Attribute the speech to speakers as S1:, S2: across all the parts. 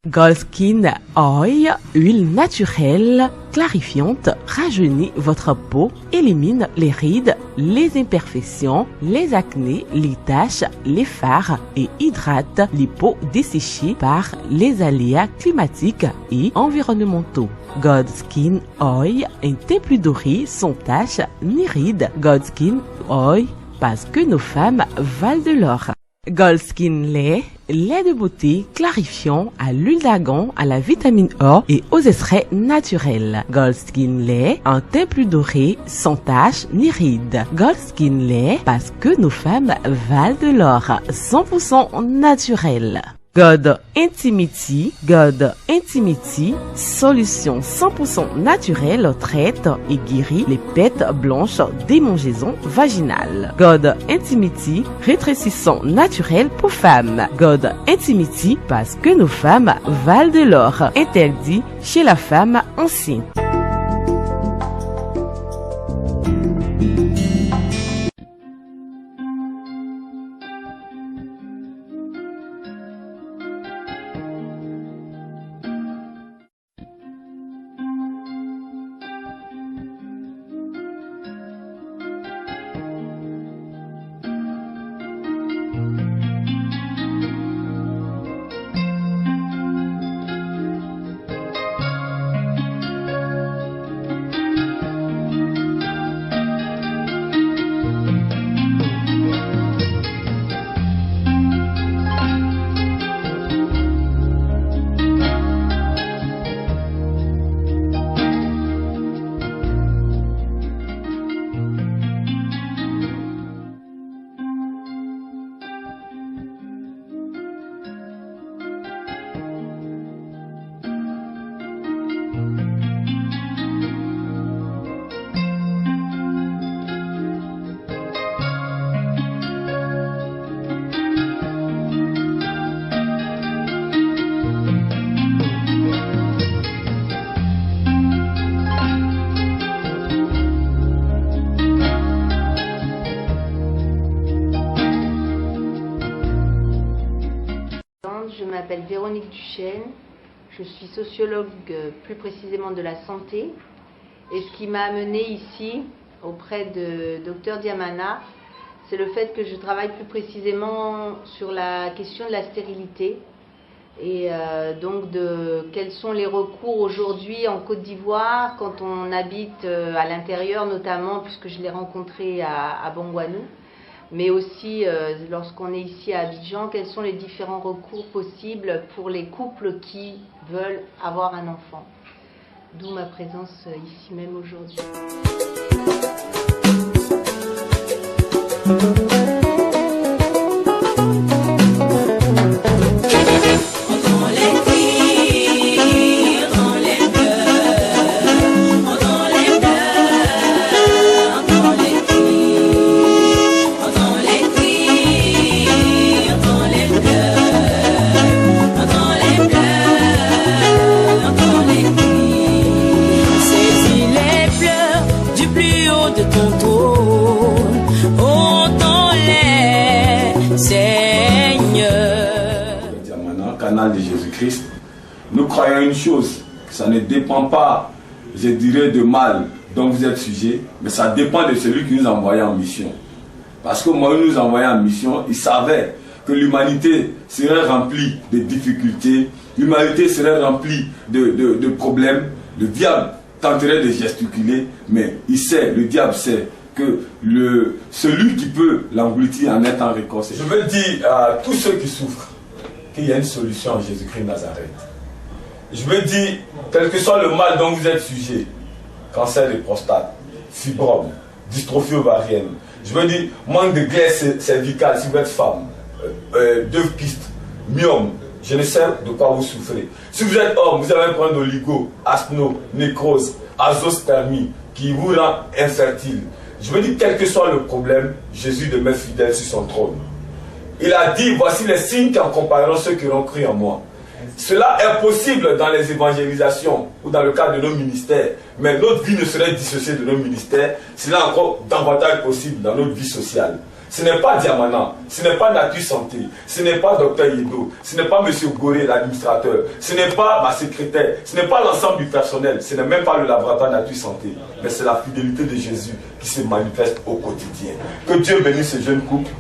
S1: Goldskin Oil, huile naturelle, clarifiante, rajeunit votre peau, élimine les rides, les imperfections, les acnés, les taches, les fards et hydrate les peaux desséchées par les aléas climatiques et environnementaux. Goldskin Oil, un teint plus doré, sans taches ni rides. Goldskin Oil, parce que nos femmes valent de l'or. Goldskin lait, lait de beauté clarifiant à l'huile d'argan, à la vitamine E et aux extraits naturels. Goldskin lait, un teint plus doré, sans taches ni rides. Goldskin lait, parce que nos femmes valent de l'or, 100% naturel. God Intimity, solution 100% naturelle, traite et guérit les pètes blanches, démangeaisons vaginales. God Intimity, rétrécissant naturel pour femmes. God Intimity, parce que nos femmes valent de l'or, interdit chez la femme enceinte.
S2: Je m'appelle Véronique Duchesne, je suis sociologue plus précisément de la santé, et ce qui m'a amenée ici auprès de Dr Diamana, c'est le fait que je travaille plus précisément sur la question de la stérilité et donc de quels sont les recours aujourd'hui en Côte d'Ivoire quand on habite à l'intérieur notamment, puisque je l'ai rencontré à Bongouanou, mais aussi lorsqu'on est ici à Abidjan, quels sont les différents recours possibles pour les couples qui veulent avoir un enfant. D'où ma présence ici même aujourd'hui.
S3: Canal de Jésus-Christ, nous croyons une chose, ça ne dépend pas, je dirais, de mal dont vous êtes sujet, mais ça dépend de celui qui nous a envoyé en mission. Parce que moi, il nous envoyait en mission, il savait que l'humanité serait remplie de difficultés, l'humanité serait remplie de problèmes, le diable tenterait de gesticuler, mais il sait, le diable sait que celui qui peut l'engloutir en étant réconcilié. Je veux dire à tous ceux qui souffrent qu'il y a une solution en Jésus-Christ de Nazareth. Je veux dire, quel que soit le mal dont vous êtes sujet, cancer de prostate, fibrome, dystrophie ovarienne, je veux dire, manque de glaise cervicale si vous êtes femme, d'œuf kyste, myome, je ne sais de quoi vous souffrez. Si vous êtes homme, vous avez un problème d'oligo, aspno, nécrose, azospermie, qui vous rend infertile. Je veux dire, quel que soit le problème, Jésus demeure fidèle sur son trône. Il a dit, voici les signes qui accompagneront ceux qui auront cru en moi. Cela est possible dans les évangélisations ou dans le cadre de nos ministères, mais notre vie ne serait dissociée de nos ministères. Cela est encore davantage possible dans notre vie sociale. Ce n'est pas Diamana, ce n'est pas Nature Santé, ce n'est pas Dr Yedo, ce n'est pas M. Goré, l'administrateur, ce n'est pas ma secrétaire, ce n'est pas l'ensemble du personnel, ce n'est même pas le laboratoire Nature Santé, mais c'est la fidélité de Jésus qui se manifeste au quotidien. Que Dieu bénisse ce jeune couple.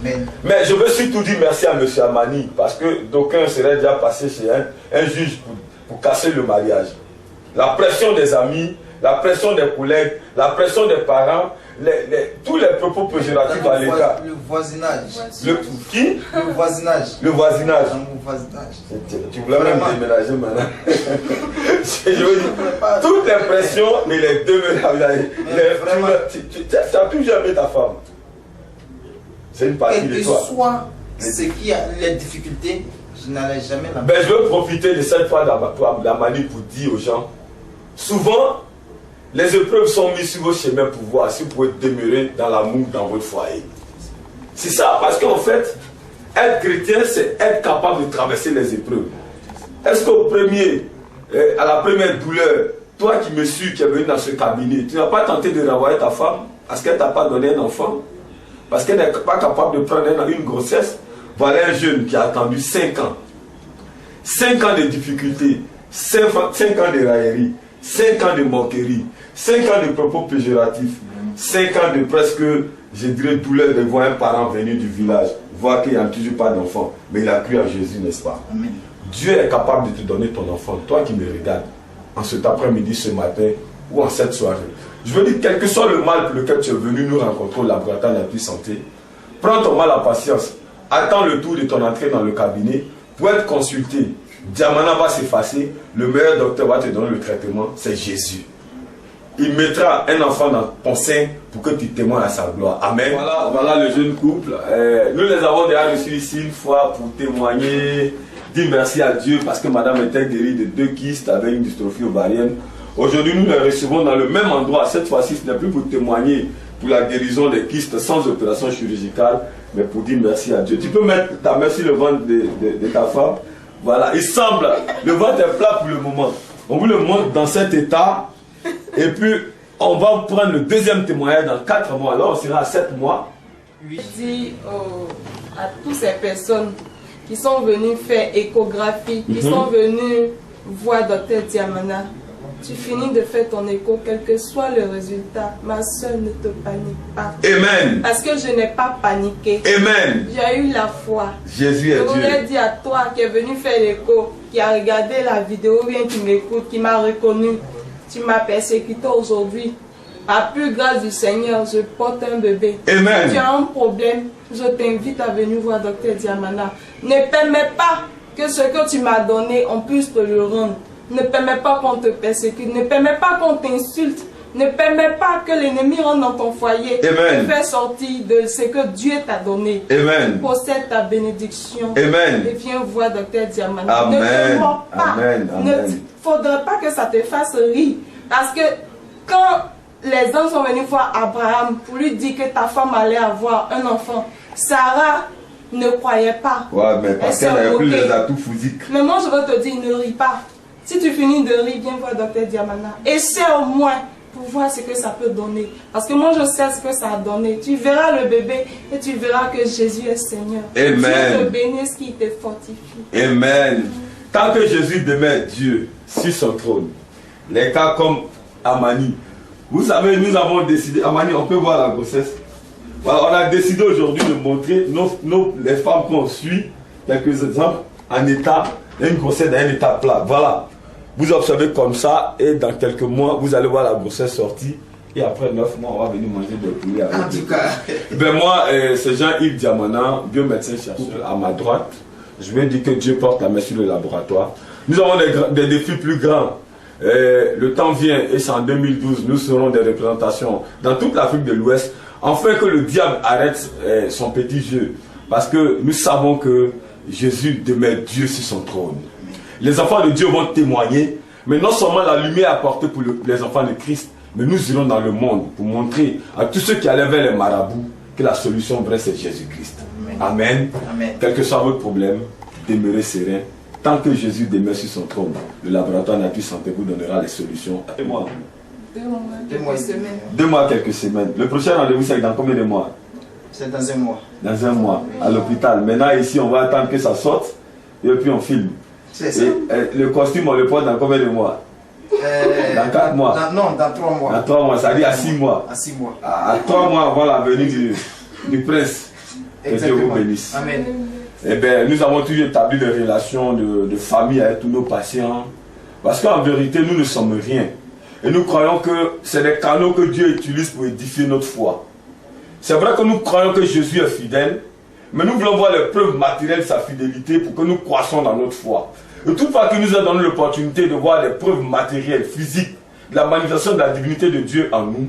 S3: Amen. Mais je veux surtout dire merci à M. Amani, parce que d'aucuns seraient déjà passés chez un juge pour casser le mariage. La pression des amis, la pression des collègues, la pression des parents, tous les propos péjoratifs à l'état.
S4: Le voisinage.
S3: Qui?
S4: Le voisinage.
S3: Le voisinage.
S4: Le voisinage.
S3: Tu voulais même déménager maintenant. Je veux dire, toutes les pressions et les déménages. Tu n'as plus jamais ta femme. C'est une partie de toi.
S4: Soit ce qui a les difficultés, je n'allais jamais la.
S3: Ben, je veux profiter de cette fois d'Amani pour dire aux gens, souvent, les épreuves sont mises sur vos chemins pour voir si vous pouvez demeurer dans l'amour dans votre foyer. C'est ça, parce qu'en fait, être chrétien, c'est être capable de traverser les épreuves. Est-ce à la première douleur, toi qui me suis, qui es venu dans ce cabinet, tu n'as pas tenté de renvoyer ta femme parce qu'elle ne t'a pas donné un enfant? Parce qu'elle n'est pas capable de prendre une grossesse? Voilà un jeune qui a attendu 5 ans. 5 ans de difficultés, 5 ans de raillerie, 5 ans de moquerie, 5 ans de propos péjoratifs, 5 ans de presque, je dirais, douleur de voir un parent venir du village, voir qu'il n'y a toujours pas d'enfant, mais il a cru en Jésus, n'est-ce pas? Amen. Dieu est capable de te donner ton enfant, toi qui me regardes, en cet après-midi, ce matin, ou en cette soirée. Je veux dire, quel que soit le mal pour lequel tu es venu nous rencontrer au laboratoire de la santé, prends ton mal à patience, attends le tour de ton entrée dans le cabinet pour être consulté. Diamana va s'effacer, le meilleur docteur va te donner le traitement, c'est Jésus. Il mettra un enfant dans ton sein pour que tu témoignes à sa gloire. Amen. Voilà le jeune couple. Nous les avons déjà reçus ici une fois pour témoigner, dire merci à Dieu parce que madame était guérie de 2 kystes avec une dystrophie ovarienne. Aujourd'hui, nous les recevons dans le même endroit. Cette fois-ci, ce n'est plus pour témoigner pour la guérison des kystes sans opération chirurgicale, mais pour dire merci à Dieu. Tu peux mettre ta main sur le ventre de ta femme. Voilà, il semble, le ventre est plat pour le moment. On vous le montre dans cet état. Et puis, on va prendre le deuxième témoignage dans 4 mois. Là, on sera à 7 mois.
S5: Je dis à toutes ces personnes qui sont venues faire échographie, qui sont venues voir Dr Diamana, tu finis de faire ton écho, quel que soit le résultat, ma soeur, ne te panique pas.
S3: Amen.
S5: Parce que je n'ai pas paniqué.
S3: Amen.
S5: J'ai eu la foi.
S3: Jésus est Dieu.
S5: Je voudrais dire à toi qui es venu faire l'écho, qui a regardé la vidéo, bien qui m'écoute, qui m'a reconnu, tu m'as persécuté aujourd'hui. Par plus grâce du Seigneur, je porte un bébé.
S3: Amen.
S5: Si tu as un problème, je t'invite à venir voir Dr Diamana. Ne permets pas que ce que tu m'as donné, on puisse te le rendre. Ne permets pas qu'on te persécute. Ne permets pas qu'on t'insulte. Ne permets pas que l'ennemi rentre dans ton foyer.
S3: Amen.
S5: Fais sortir de ce que Dieu t'a donné.
S3: Amen.
S5: Possède ta bénédiction.
S3: Amen.
S5: Et viens voir Dr Diamana.
S3: Amen.
S5: Ne te mords pas.
S3: Amen.
S5: Il ne faudrait pas que ça te fasse rire. Parce que quand les hommes sont venus voir Abraham pour lui dire que ta femme allait avoir un enfant, Sarah ne croyait pas.
S3: Ouais, mais parce qu'elle n'avait plus les atouts physiques.
S5: Mais moi, je veux te dire, ne ris pas. Si tu finis de rire, viens voir Dr Diamana. Essaie au moins pour voir ce que ça peut donner. Parce que moi, je sais ce que ça a donné. Tu verras le bébé et tu verras que Jésus est Seigneur.
S3: Amen.
S5: Dieu te bénisse, qui te fortifie.
S3: Amen. Tant que Jésus demeure Dieu sur son trône, les cas comme Amani, vous savez, nous avons décidé, Amani, on peut voir la grossesse. Voilà, on a décidé aujourd'hui de montrer les femmes qu'on suit, quelques exemples, en état, une grossesse dans un état plat. Voilà. Vous observez comme ça, et dans quelques mois, vous allez voir la grossesse sortie. Et après 9 mois, on va venir manger des poulets avec.
S4: En tout cas.
S3: Ben moi, c'est Jean-Yves Diamana, biomédecin chercheur à ma droite. Je vais dire que Dieu porte la main sur le laboratoire. Nous avons des défis plus grands. Le temps vient, et c'est en 2012, nous serons des représentations dans toute l'Afrique de l'Ouest, afin que le diable arrête son petit jeu. Parce que nous savons que Jésus demeure Dieu sur son trône. Les enfants de Dieu vont témoigner, mais non seulement la lumière apportée pour les enfants de Christ, mais nous irons dans le monde pour montrer à tous ceux qui allaient vers les marabouts que la solution vraie c'est Jésus-Christ. Amen.
S4: Amen.
S3: Quel que soit votre problème, demeurez serein. Tant que Jésus demeure sur son trône, le laboratoire Nature Santé vous donnera les solutions.
S5: 2 mois, quelques semaines.
S3: 2 mois, quelques semaines. Le prochain rendez-vous, c'est dans combien de mois?
S4: C'est dans un mois.
S3: Dans un mois, à l'hôpital. Maintenant, ici, on va attendre que ça sorte et puis on filme.
S4: C'est ça.
S3: Et le costume, on le porte dans combien de mois? Dans 4 mois.
S4: Non, dans 3 mois.
S3: Dans 3 mois, ça dit à 6 mois.
S4: À 6 mois.
S3: À 3 mois avant la venue du prince. Que Dieu vous bénisse.
S4: Amen.
S3: Eh bien, nous avons toujours établi des relations de famille avec tous nos patients. Parce qu'en vérité, nous ne sommes rien. Et nous croyons que c'est des canaux que Dieu utilise pour édifier notre foi. C'est vrai que nous croyons que Jésus est fidèle, mais nous voulons voir les preuves matérielles de sa fidélité pour que nous croissions dans notre foi. Et toutefois qu'il nous a donné l'opportunité de voir les preuves matérielles, physiques, de la manifestation de la divinité de Dieu en nous,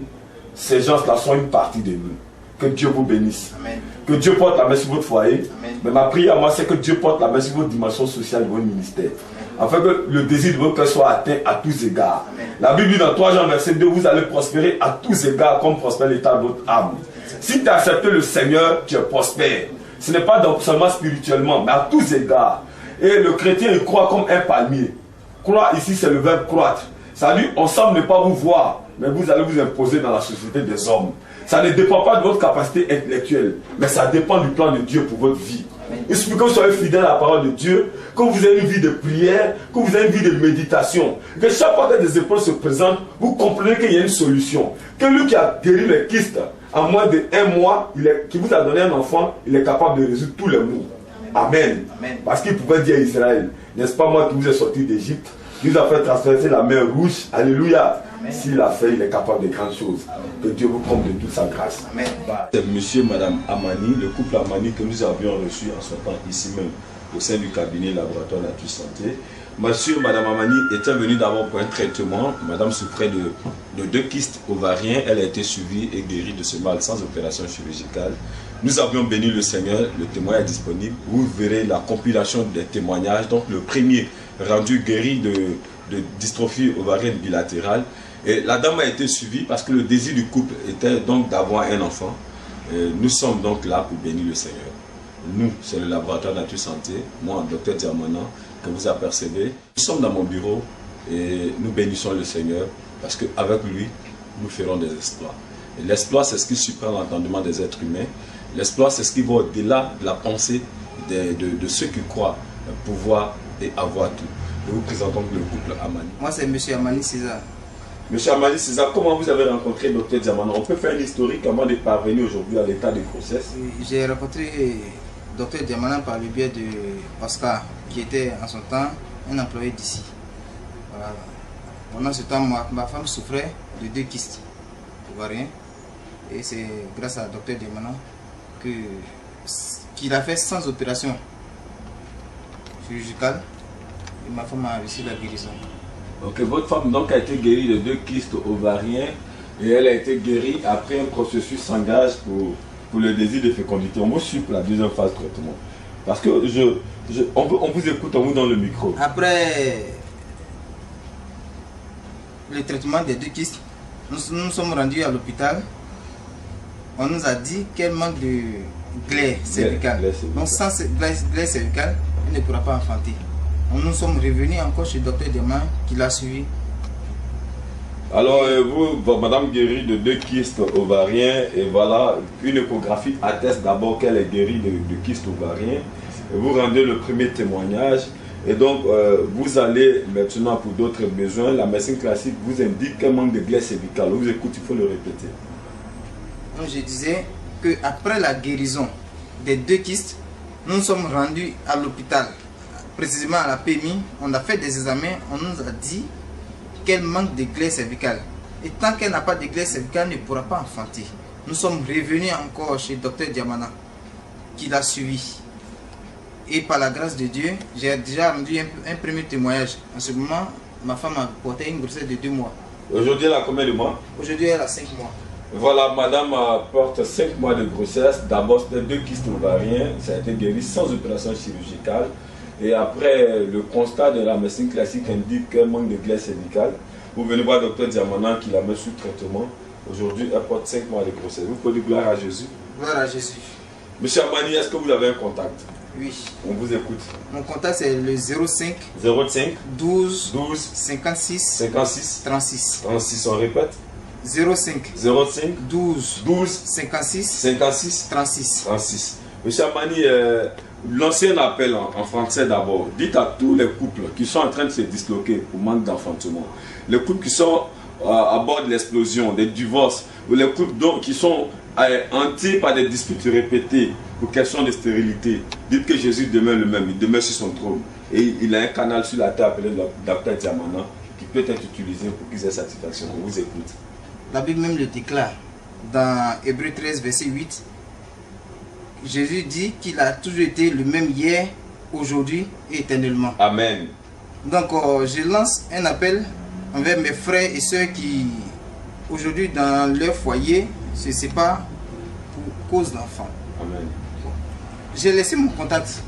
S3: ces gens-là sont une partie de nous. Que Dieu vous bénisse.
S4: Amen.
S3: Que Dieu porte la main sur votre foyer.
S4: Amen.
S3: Mais ma prière, moi, c'est que Dieu porte la main sur votre dimension sociale de votre ministère. Afin que le désir de votre cœur soit atteint à tous égards.
S4: Amen.
S3: La Bible dit dans 3 Jean verset 2, vous allez prospérer à tous égards comme prospère l'état de votre âme. Si tu as accepté le Seigneur, tu es prospère. Ce n'est pas donc seulement spirituellement, mais à tous égards. Et le chrétien, il croit comme un palmier. Croire ici, c'est le verbe croître. Ça dit, on semble ne pas vous voir, mais vous allez vous imposer dans la société des hommes. Ça ne dépend pas de votre capacité intellectuelle, mais ça dépend du plan de Dieu pour votre vie. Il suffit que vous soyez fidèle à la parole de Dieu, que vous ayez une vie de prière, que vous ayez une vie de méditation, que chaque fois que des épreuves se présentent, vous comprenez qu'il y a une solution. Que lui qui a guéri les kystes en moins de 1 mois, qui vous a donné un enfant, il est capable de résoudre tous les maux. Amen.
S4: Amen.
S3: Parce qu'il pouvait dire à Israël, n'est-ce pas moi qui vous ai sorti d'Égypte, qui vous a fait traverser la mer rouge. Alléluia. S'il a fait, il est capable de grandes choses. Que Dieu vous comble de toute sa grâce.
S4: Amen.
S3: C'est monsieur et madame Amani, le couple Amani que nous avions reçu en ce temps ici même au sein du cabinet laboratoire Nature Santé. Monsieur et madame Amani était venue d'abord pour un traitement. Madame souffrait de 2 kystes ovariens. Elle a été suivie et guérie de ce mal sans opération chirurgicale. Nous avions béni le Seigneur, le témoin est disponible. Vous verrez la compilation des témoignages. Donc le premier rendu guéri de dystrophie ovarienne bilatérale. Et la dame a été suivie parce que le désir du couple était donc d'avoir un enfant. Et nous sommes donc là pour bénir le Seigneur. Nous, c'est le laboratoire Nature Santé, moi, Dr Diamana, que vous apercevez. Nous sommes dans mon bureau et nous bénissons le Seigneur parce qu'avec lui, nous ferons des exploits. Et l'exploit, c'est ce qui surprend l'entendement des êtres humains. L'exploit, c'est ce qui va au-delà de la pensée de ceux qui croient pouvoir et avoir tout. Nous vous présentons le couple Amani.
S4: Moi, c'est M. Amani César.
S3: Monsieur Amani César, comment vous avez rencontré Dr Diamana? On peut faire une historique avant de parvenir aujourd'hui à l'état de grossesse.
S4: J'ai rencontré Dr Diamana par le biais de Oscar, qui était en son temps un employé d'ici. Voilà. Pendant ce temps, ma femme souffrait de 2 kystes ovariens. Et c'est grâce à Dr Diamana qu'il a fait sans opération chirurgicale. Et ma femme a reçu la guérison.
S3: Ok, votre femme donc a été guérie de 2 kystes ovariens et elle a été guérie après un processus s'engage pour le désir de fécondité. On vous suit pour la deuxième phase de traitement. Parce que on vous écoute, on vous donne le micro.
S4: Après le traitement des 2 kystes, nous sommes rendus à l'hôpital. On nous a dit qu'elle manque de glaire cervicale. Donc sans glaire cervicale, elle ne pourra pas enfanter. Nous sommes revenus encore chez le Dr Diamana qui l'a suivi.
S3: Alors vous, madame guérie de 2 kystes ovariens, et voilà, une échographie atteste d'abord qu'elle est guérie de kystes ovariens. Et vous rendez le premier témoignage. Et donc vous allez maintenant pour d'autres besoins. La médecine classique vous indique qu'elle manque de glaire cervicale. On vous écoute, il faut le répéter.
S4: Donc je disais qu'après la guérison des 2 kystes, nous sommes rendus à l'hôpital. Précisément à la PMI, on a fait des examens, on nous a dit qu'elle manque de glaire cervicale. Et tant qu'elle n'a pas de glaire cervicale, elle ne pourra pas enfanter. Nous sommes revenus encore chez Dr Diamana, qui l'a suivi. Et par la grâce de Dieu, j'ai déjà rendu un premier témoignage. En ce moment, ma femme a porté une grossesse de 2 mois.
S3: Aujourd'hui, elle a combien de mois?
S4: Aujourd'hui, elle a 5 mois.
S3: Voilà, madame porte 5 mois de grossesse. D'abord, c'était 2 kystes ovariens. Ça a été guéri sans opération chirurgicale. Et après, le constat de la médecine classique indique qu'elle manque de glaire cervicale. Vous venez voir le Dr Diamana qui la met sous traitement. Aujourd'hui, elle porte 5 mois de grossesse. Vous pouvez dire gloire à Jésus.
S4: Gloire à Jésus.
S3: Monsieur Amani, est-ce que vous avez un contact?
S4: Oui.
S3: On vous écoute.
S4: Mon contact c'est le 05
S3: 05
S4: 12
S3: 12
S4: 56
S3: 56
S4: 36.
S3: 36, on répète.
S4: 05
S3: 05
S4: 12
S3: 12
S4: 56
S3: 56
S4: 36.
S3: 36. Monsieur Amani, lancez un appel en français d'abord. Dites à tous les couples qui sont en train de se disloquer pour manque d'enfantement, les couples qui sont à bord de l'explosion, des divorces, ou les couples qui sont hantés par des disputes répétées pour question de stérilité. Dites que Jésus demeure le même, il demeure sur son trône. Et il a un canal sur la terre appelé Dr Diamana qui peut être utilisé pour qu'ils aient satisfaction. On vous écoute.
S4: La Bible même le déclare dans Hébreux 13, verset 8. Jésus dit qu'il a toujours été le même hier, aujourd'hui et éternellement.
S3: Amen.
S4: Donc je lance un appel envers mes frères et sœurs qui aujourd'hui dans leur foyer se séparent pour cause d'enfants.
S3: Amen.
S4: J'ai laissé mon contact.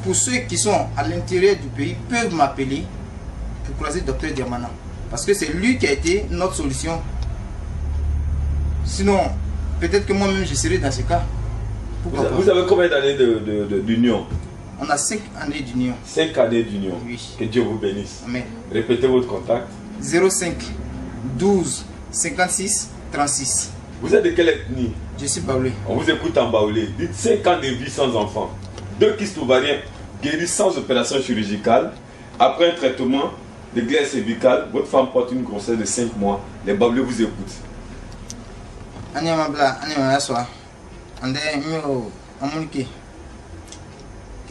S4: Pour ceux qui sont à l'intérieur du pays, peuvent m'appeler pour croiser Dr Diamana. Parce que c'est lui qui a été notre solution. Sinon, peut-être que moi-même je serai dans ce cas.
S3: Vous avez combien d'années d'union?
S4: On a 5 années d'union.
S3: 5 années d'union.
S4: Oui.
S3: Que Dieu vous bénisse.
S4: Amen.
S3: Répétez votre contact.
S4: 05 12 56 36.
S3: Vous êtes de quelle ethnie?
S4: Je suis baoulé.
S3: On vous écoute en baoulé. Dites 5 ans de vie sans enfant. 2 kystes ovariens guéris sans opération chirurgicale. Après un traitement de glaire cervicale, votre femme porte une grossesse de 5 mois. Les baoulés vous écoutent.
S4: Anima bla, anima yaswa. Ande mio amunike.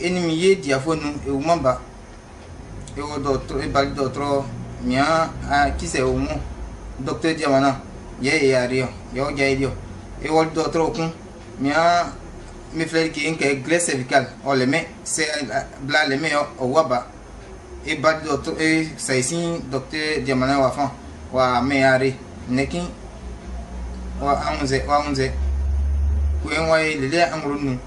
S4: Ennemi ye diafonu e umamba. E o docteur e bali docteur mia a qui c'est au mot. Docteur Diamana. Ye ya rio. Yo ya rio. Et au docteur okun mia mes frères qui ont une glaire cervicale. On les met c'est bla les met au waba. Et bali docteur et ça ici docteur Diamana wa fan wa meare neki wa amunze kwen wa lele amrunu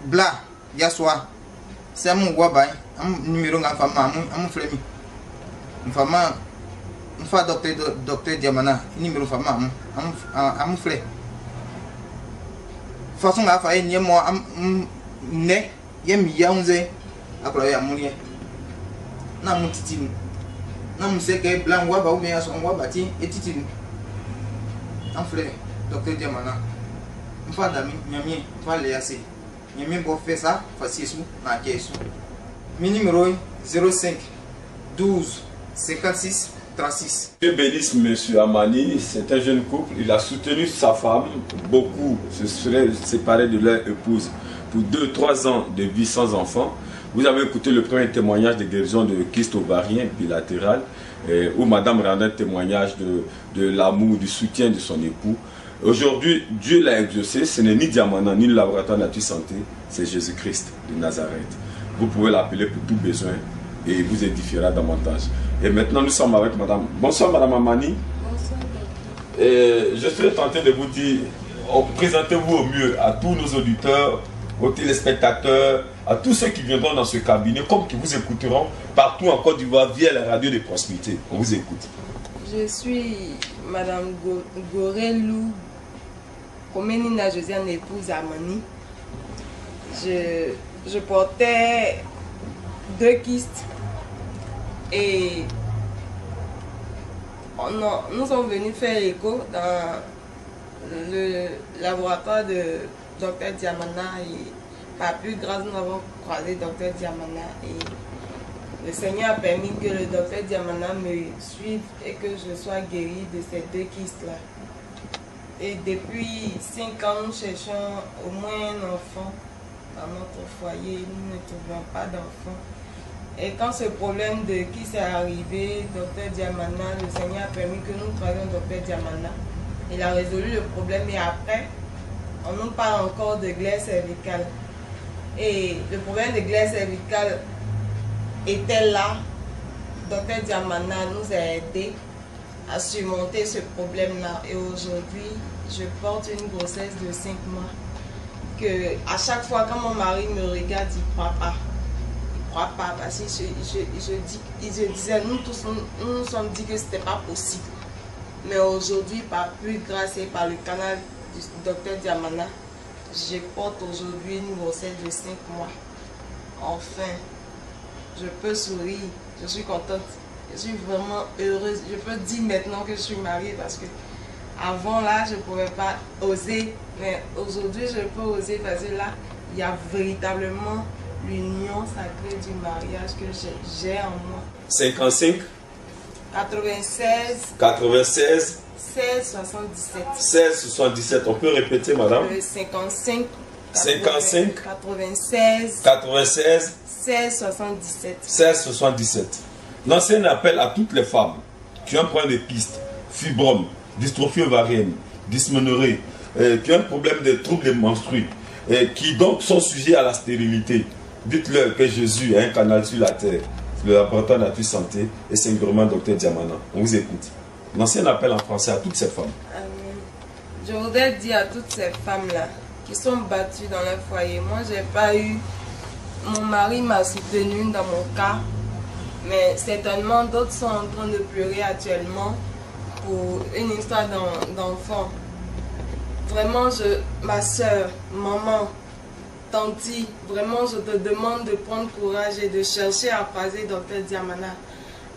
S4: bla yaswa c'est mon waba am numéro nga fama am flemi fama mfa docteur Diamana numéro fama am flé façon nga fa ni mo am ne yem yaunze akolo ya munie na mutiti na museke blanc waba ou bien son waba ti etiti en frère docteur Diamana mfa dami nyami fa le assez nyami bo fait ça facile na kesu mi numéro 05 12 56 36.
S3: Dieu bénisse monsieur Amani, c'est un jeune couple, il a soutenu sa femme, beaucoup se seraient séparés de leur épouse pour 2-3 ans de vie sans enfant. Vous avez écouté le premier témoignage de guérison de kyste ovarien bilatéral, où madame rendait un témoignage de l'amour, du soutien de son époux. Aujourd'hui, Dieu l'a exaucé, ce n'est ni Diamana, ni le laboratoire de la santé, c'est Jésus-Christ de Nazareth. Vous pouvez l'appeler pour tout besoin et il vous édifiera davantage. Et maintenant, nous sommes avec madame. Bonsoir madame Amani.
S5: Bonsoir.
S3: Je serais tenté de vous dire, présentez-vous au mieux à tous nos auditeurs, aux téléspectateurs, à tous ceux qui viendront dans ce cabinet, comme qui vous écouteront partout en Côte d'Ivoire via la radio de proximité. On vous écoute.
S5: Je suis madame Gorelou Komenina Josiane, épouse Amani. Je portais 2 kystes et nous sommes venus faire l'écho dans le laboratoire de Dr Diamana et par plus grâce nous avons croisé Dr Diamana et le Seigneur a permis que le Dr Diamana me suive et que je sois guérie de ces 2 kystes là. Et depuis 5 ans nous cherchons au moins un enfant dans notre foyer, nous ne trouvons pas d'enfant. Et quand ce problème de qui s'est arrivé, Dr Diamana, le Seigneur a permis que nous croisions Dr Diamana. Il a résolu le problème et après, on nous parle encore de glaire cervicale. Et le problème de glaire cervicale était là. Dr Diamana nous a aidés à surmonter ce problème-là. Et aujourd'hui, je porte une grossesse de 5 mois. Que à chaque fois quand mon mari me regarde, il ne croit pas. Parce que je disais, nous tous nous sommes dit que ce n'était pas possible. Mais aujourd'hui, par plus grâce et par le canal du docteur Diamana, je porte aujourd'hui une grossesse de 5 mois. Enfin, je peux sourire, je suis contente, je suis vraiment heureuse. Je peux dire maintenant que je suis mariée parce que avant là, je ne pouvais pas oser. Mais aujourd'hui, je peux oser parce que là, il y a véritablement l'union sacrée du mariage que j'ai en moi.
S6: 55
S5: 96
S6: 96
S5: 16 77.
S6: 16 77. On peut répéter, madame?
S5: 55
S6: 55
S5: 96
S6: 96
S5: 16 77.
S6: 16 77. L'ancien appel à toutes les femmes qui ont un problème de kyste, fibrome, dystrophie ovarienne, dysménorrhée, qui ont un problème de troubles menstruels, qui donc sont sujets à la stérilité. Dites-leur que Jésus a un canal sur la terre, le laboratoire Nature Santé, et singulièrement Dr Diamana. On vous écoute. L'ancien appel en français à toutes ces femmes.
S5: Amen. Je voudrais dire à toutes ces femmes-là qui sont battues dans leur foyer. Moi, j'ai pas eu. Mon mari m'a soutenue dans mon cas, mais certainement d'autres sont en train de pleurer actuellement pour une histoire d'enfant. Vraiment, ma soeur, maman, tanti, vraiment, je te demande de prendre courage et de chercher à croiser Dr Diamana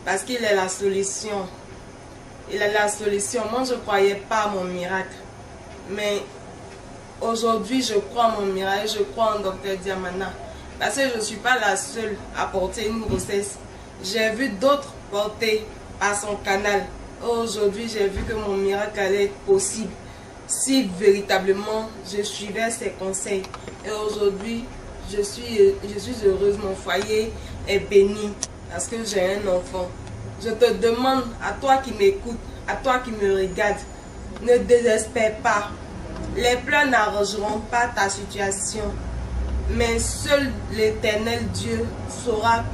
S5: parce qu'il est la solution. Il est la solution. Moi, je ne croyais pas à mon miracle. Mais aujourd'hui, je crois à mon miracle. Je crois en Dr Diamana. Parce que je ne suis pas la seule à porter une grossesse. J'ai vu d'autres porter à son canal. Aujourd'hui, j'ai vu que mon miracle allait être possible si véritablement je suivais ses conseils. Et aujourd'hui, je suis heureuse. Mon foyer est béni parce que j'ai un enfant. Je te demande, à toi qui m'écoutes, à toi qui me regardes, ne désespère pas. Les pleurs n'arrangeront pas ta situation. Mais seul l'Éternel Dieu saura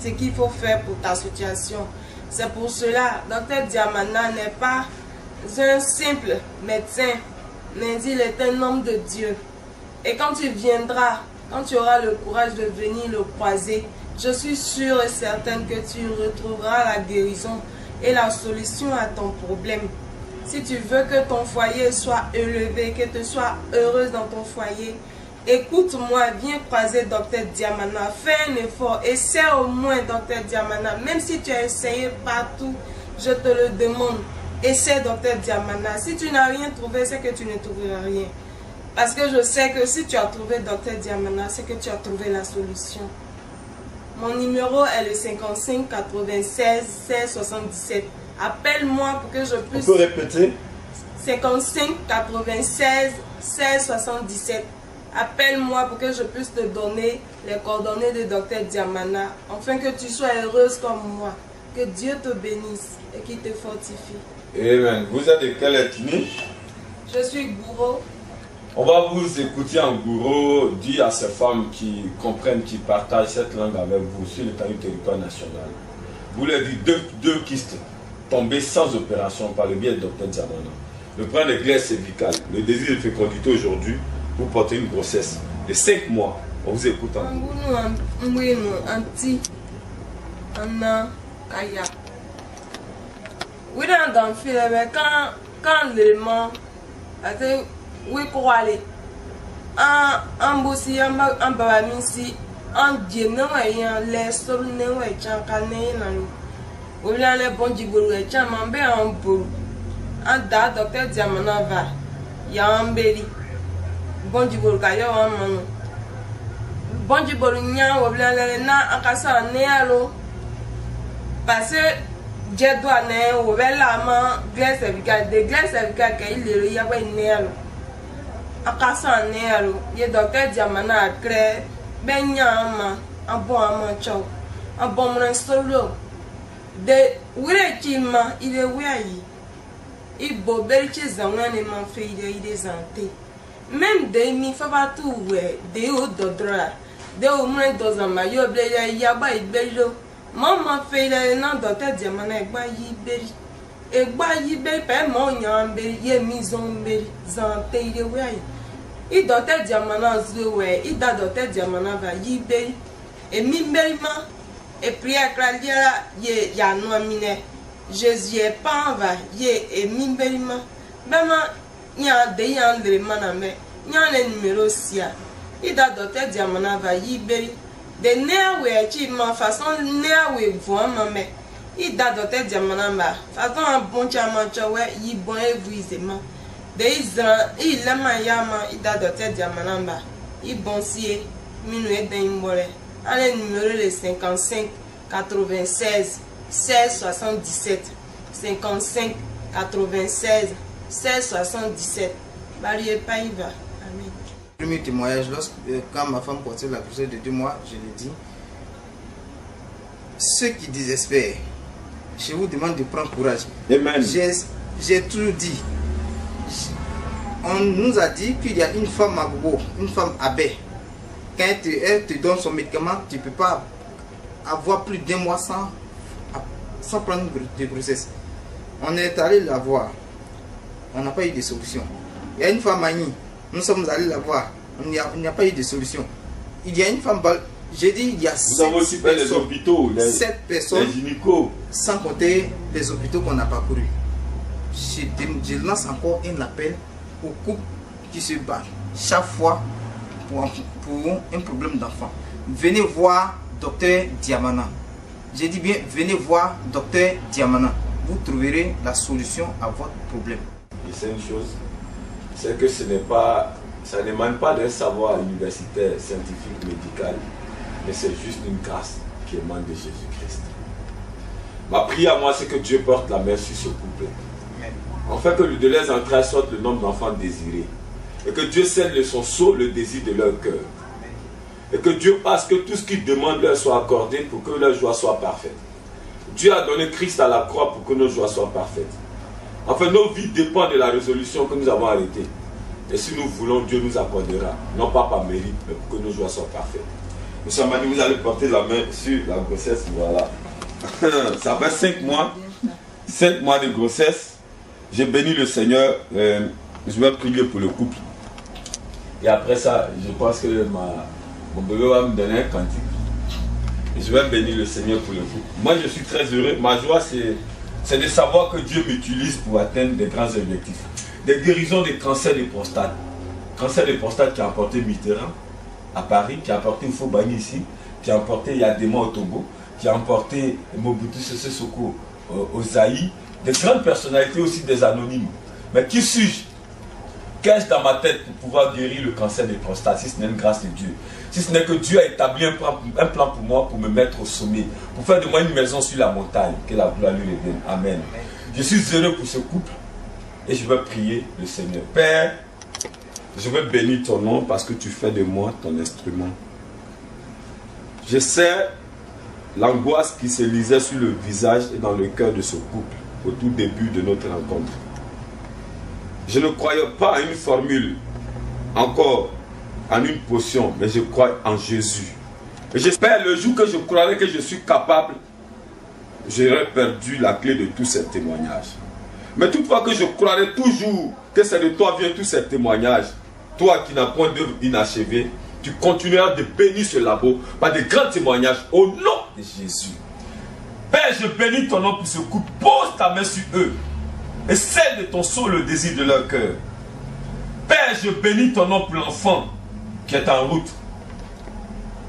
S5: ce qu'il faut faire pour ta situation. C'est pour cela, Dr Diamana n'est pas un simple médecin, mais il est un homme de Dieu. Et quand tu viendras, quand tu auras le courage de venir le croiser, je suis sûre et certaine que tu retrouveras la guérison et la solution à ton problème. Si tu veux que ton foyer soit élevé, que tu sois heureuse dans ton foyer, écoute-moi, viens croiser Dr Diamana, fais un effort, essaie au moins Dr Diamana, même si tu as essayé partout, je te le demande, essaie Dr Diamana. Si tu n'as rien trouvé, c'est que tu ne trouveras rien. Parce que je sais que si tu as trouvé Dr Diamana, c'est que tu as trouvé la solution. Mon numéro est le 55 96 16 77. Appelle-moi pour que je puisse...
S6: On peut répéter?
S5: 55 96 16 77. Appelle-moi pour que je puisse te donner les coordonnées de Dr Diamana, afin que tu sois heureuse comme moi. Que Dieu te bénisse et qu'il te fortifie.
S6: Amen. Vous êtes de quelle ethnie?
S5: Je suis gourou.
S3: On va vous écouter en gourou, dire à ces femmes qui comprennent, qui partagent cette langue avec vous sur le territoire national. Vous leur dites deux kystes tombés sans opération par le biais de Dr Diamana. Le problème de glaire cervicale, le désir de fécondité aujourd'hui, vous portez une grossesse de 5 mois. On vous écoute en gourou.
S5: Oui, dans le film, quand l'élément a été oui, pour aller en bossi, en babamisi, en dienon et en les sol, ne et chancané, ou bien les bons djibou et chamambe en boule. En date, Dr Diamana va, ya en belly. Bon djibou kayo en mano. Bon djibou nyan, ou bien les na en cassant en néalo. Parce que j'ai douané, ou bien la main, glace cervicale, des glaces cervicales qu'il y a un néalo. Akasa nero ye Dr Diamana akre benyama abo amacho abo mran solo de wire kima ile wiayi ibo belche zanwane man fe ile zante même de mi fa ba tu we de o dodra de o mran dozama yo ble ya ba ibelo mama fe ile na Dr Diamana egba yi beri egba yi be pe mo nyan be ye mi zon be zante ile wiayi i Dr Diamana zuwe i da Dr Diamana va yibe e mi melma e prière clalia ye ya no mine Jésus est pas va ye et mimberima. Bema nya de yandre maname. Nya le numéro sia. Ida docteur Diamana va yiberi. De ne we chi ma façon ne we voa mame. Ida docteur Diamana ba. Façon un bon chama chowe yi bon evuisement. De Israël, il a ma yama, il a doté Diamanamba. Il bon si minuet d'imbole. Allez, numéro le 55 96 16 77. 55 96 16 77. Barrière Païva. Amen.
S4: Premier témoignage, quand ma femme portait la grossesse de 2 mois, je lui ai dit, ceux qui désespèrent, je vous demande de prendre courage.
S6: Amen.
S4: J'ai tout dit. On nous a dit qu'il y a une femme à Gogo, une femme à baie. Quand elle te donne son médicament, tu ne peux pas avoir plus d'1 mois sans prendre de grossesse. On est allé la voir. On n'a pas eu de solution. Il y a une femme à Nîmes. Nous sommes allés la voir. Il n'y a pas eu de solution. Il y a une femme... J'ai dit, il y a 7
S6: hôpitaux,
S4: 7 personnes,
S6: les gynécos.
S4: Sans compter les hôpitaux qu'on a parcourus. Je lance encore un appel aux couples qui se battent chaque fois pour un problème d'enfant. Venez voir Docteur Diamana. J'ai dit bien, venez voir Docteur Diamana. Vous trouverez la solution à votre problème.
S6: Et c'est une chose, c'est que ça n'émane pas d'un savoir universitaire, scientifique, médical, mais c'est juste une grâce qui émane de Jésus-Christ. Ma prière à moi, c'est que Dieu porte la main sur ce couple. En fait, que de leurs entrailles sorte le nombre d'enfants désirés. Et que Dieu scelle de son sceau le désir de leur cœur. Et que Dieu fasse que tout ce qu'ils demandent leur soit accordé pour que leur joie soit parfaite. Dieu a donné Christ à la croix pour que nos joies soient parfaites. Enfin, nos vies dépendent de la résolution que nous avons arrêtée. Et si nous voulons, Dieu nous accordera. Non pas par mérite, mais pour que nos joies soient parfaites. Monsieur Amani, vous allez porter la main sur la grossesse. Voilà. Ça fait 5 mois. 5 mois de grossesse. J'ai béni le Seigneur, je vais prier pour le couple. Et après ça, je pense que mon bébé va me donner un cantique. Et je vais bénir le Seigneur pour le couple. Moi, je suis très heureux. Ma joie, c'est de savoir que Dieu m'utilise pour atteindre des grands objectifs. Des guérisons des cancers de prostate. Cancer de prostate qui a emporté Mitterrand à Paris, qui a emporté Oufo-Bani ici, qui a emporté Yadema au Togo, qui a emporté Mobutu Sese Seko au Zaïre. Des grandes personnalités aussi, des anonymes. Mais qui suis-je? Qu'ai-je dans ma tête pour pouvoir guérir le cancer de prostate, si ce n'est une grâce de Dieu? Si ce n'est que Dieu a établi un plan pour moi, pour me mettre au sommet, pour faire de moi une maison sur la montagne, que la gloire lui revienne. Amen. Je suis heureux pour ce couple et je vais prier le Seigneur. Père, je vais bénir ton nom parce que tu fais de moi ton instrument. Je sais l'angoisse qui se lisait sur le visage et dans le cœur de ce couple au tout début de notre rencontre. Je ne croyais pas à une formule, encore en une potion, mais je crois en Jésus. Et j'espère le jour que je croirai que je suis capable, j'aurai perdu la clé de tous ces témoignages. Mais toutefois que je croirai toujours que c'est de toi vient tous ces témoignages, toi qui n'as point d'œuvre inachevée, tu continueras de bénir ce labo par de grands témoignages au nom de Jésus. Père, je bénis ton nom pour ce couple. Pose ta main sur eux et scelle de ton sceau le désir de leur cœur. Père, je bénis ton nom pour l'enfant qui est en route.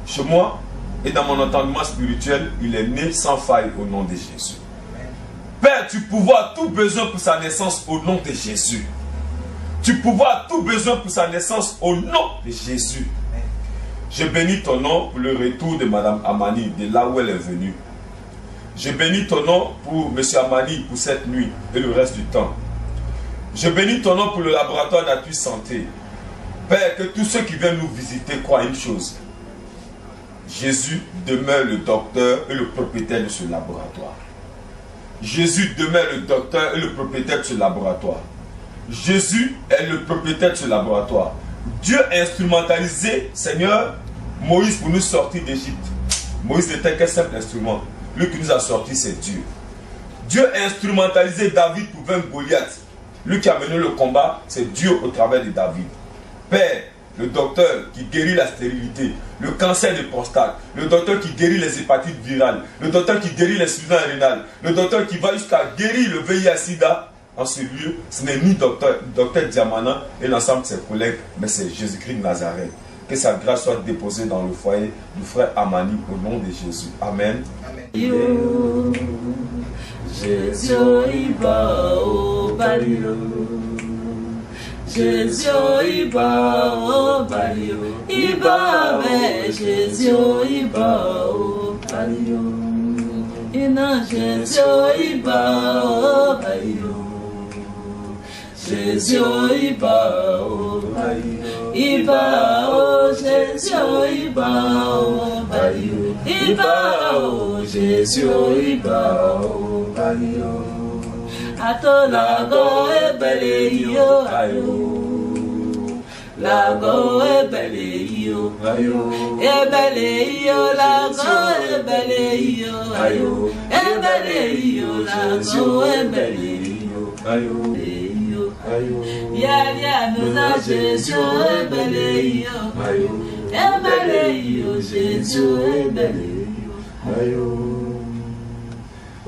S6: Chez moi et dans mon entendement spirituel, il est né sans faille au nom de Jésus. Père, tu pourvois tout besoin pour sa naissance au nom de Jésus. Tu pourvois tout besoin pour sa naissance au nom de Jésus. Je bénis ton nom pour le retour de Madame Amani, de là où elle est venue. Je bénis ton nom pour M. Amani pour cette nuit et le reste du temps. Je bénis ton nom pour le laboratoire d'Appui Santé. Père, que tous ceux qui viennent nous visiter croient une chose. Jésus demeure le docteur et le propriétaire de ce laboratoire. Jésus demeure le docteur et le propriétaire de ce laboratoire. Jésus est le propriétaire de ce laboratoire. Dieu a instrumentalisé, Seigneur, Moïse pour nous sortir d'Égypte. Moïse n'était qu'un simple instrument. Lui qui nous a sortis, c'est Dieu. Dieu a instrumentalisé David pour vaincre Goliath. Lui qui a mené le combat, c'est Dieu au travers de David. Père, le docteur qui guérit la stérilité, le cancer de prostate, le docteur qui guérit les hépatites virales, le docteur qui guérit l'insuffisance rénale, le docteur qui va jusqu'à guérir le VIH-Sida. En ce lieu, ce n'est ni docteur Diamana et l'ensemble de ses collègues, mais c'est Jésus-Christ de Nazareth. Que sa grâce soit déposée dans le foyer du frère Amani au nom de Jésus. Amen.
S4: Amen.
S7: Jésus, iba o balio. Jésus, iba o balio. Iba me Jésus, iba o balio. Ina Jésus, iba o balio. Jésus, iba o balio. Iba o Jésus, iba o balio. Iba o Jésus, iba o balio. Ato lago ebele yo ayo. Lago ebele yo ayo. Ebele yo lago ebele yo ayo. Ebele yo lago ebele yo ayo. Ya nous a Jésus ebele yo ayo. Ebele yo Jésus ebele yo ayo.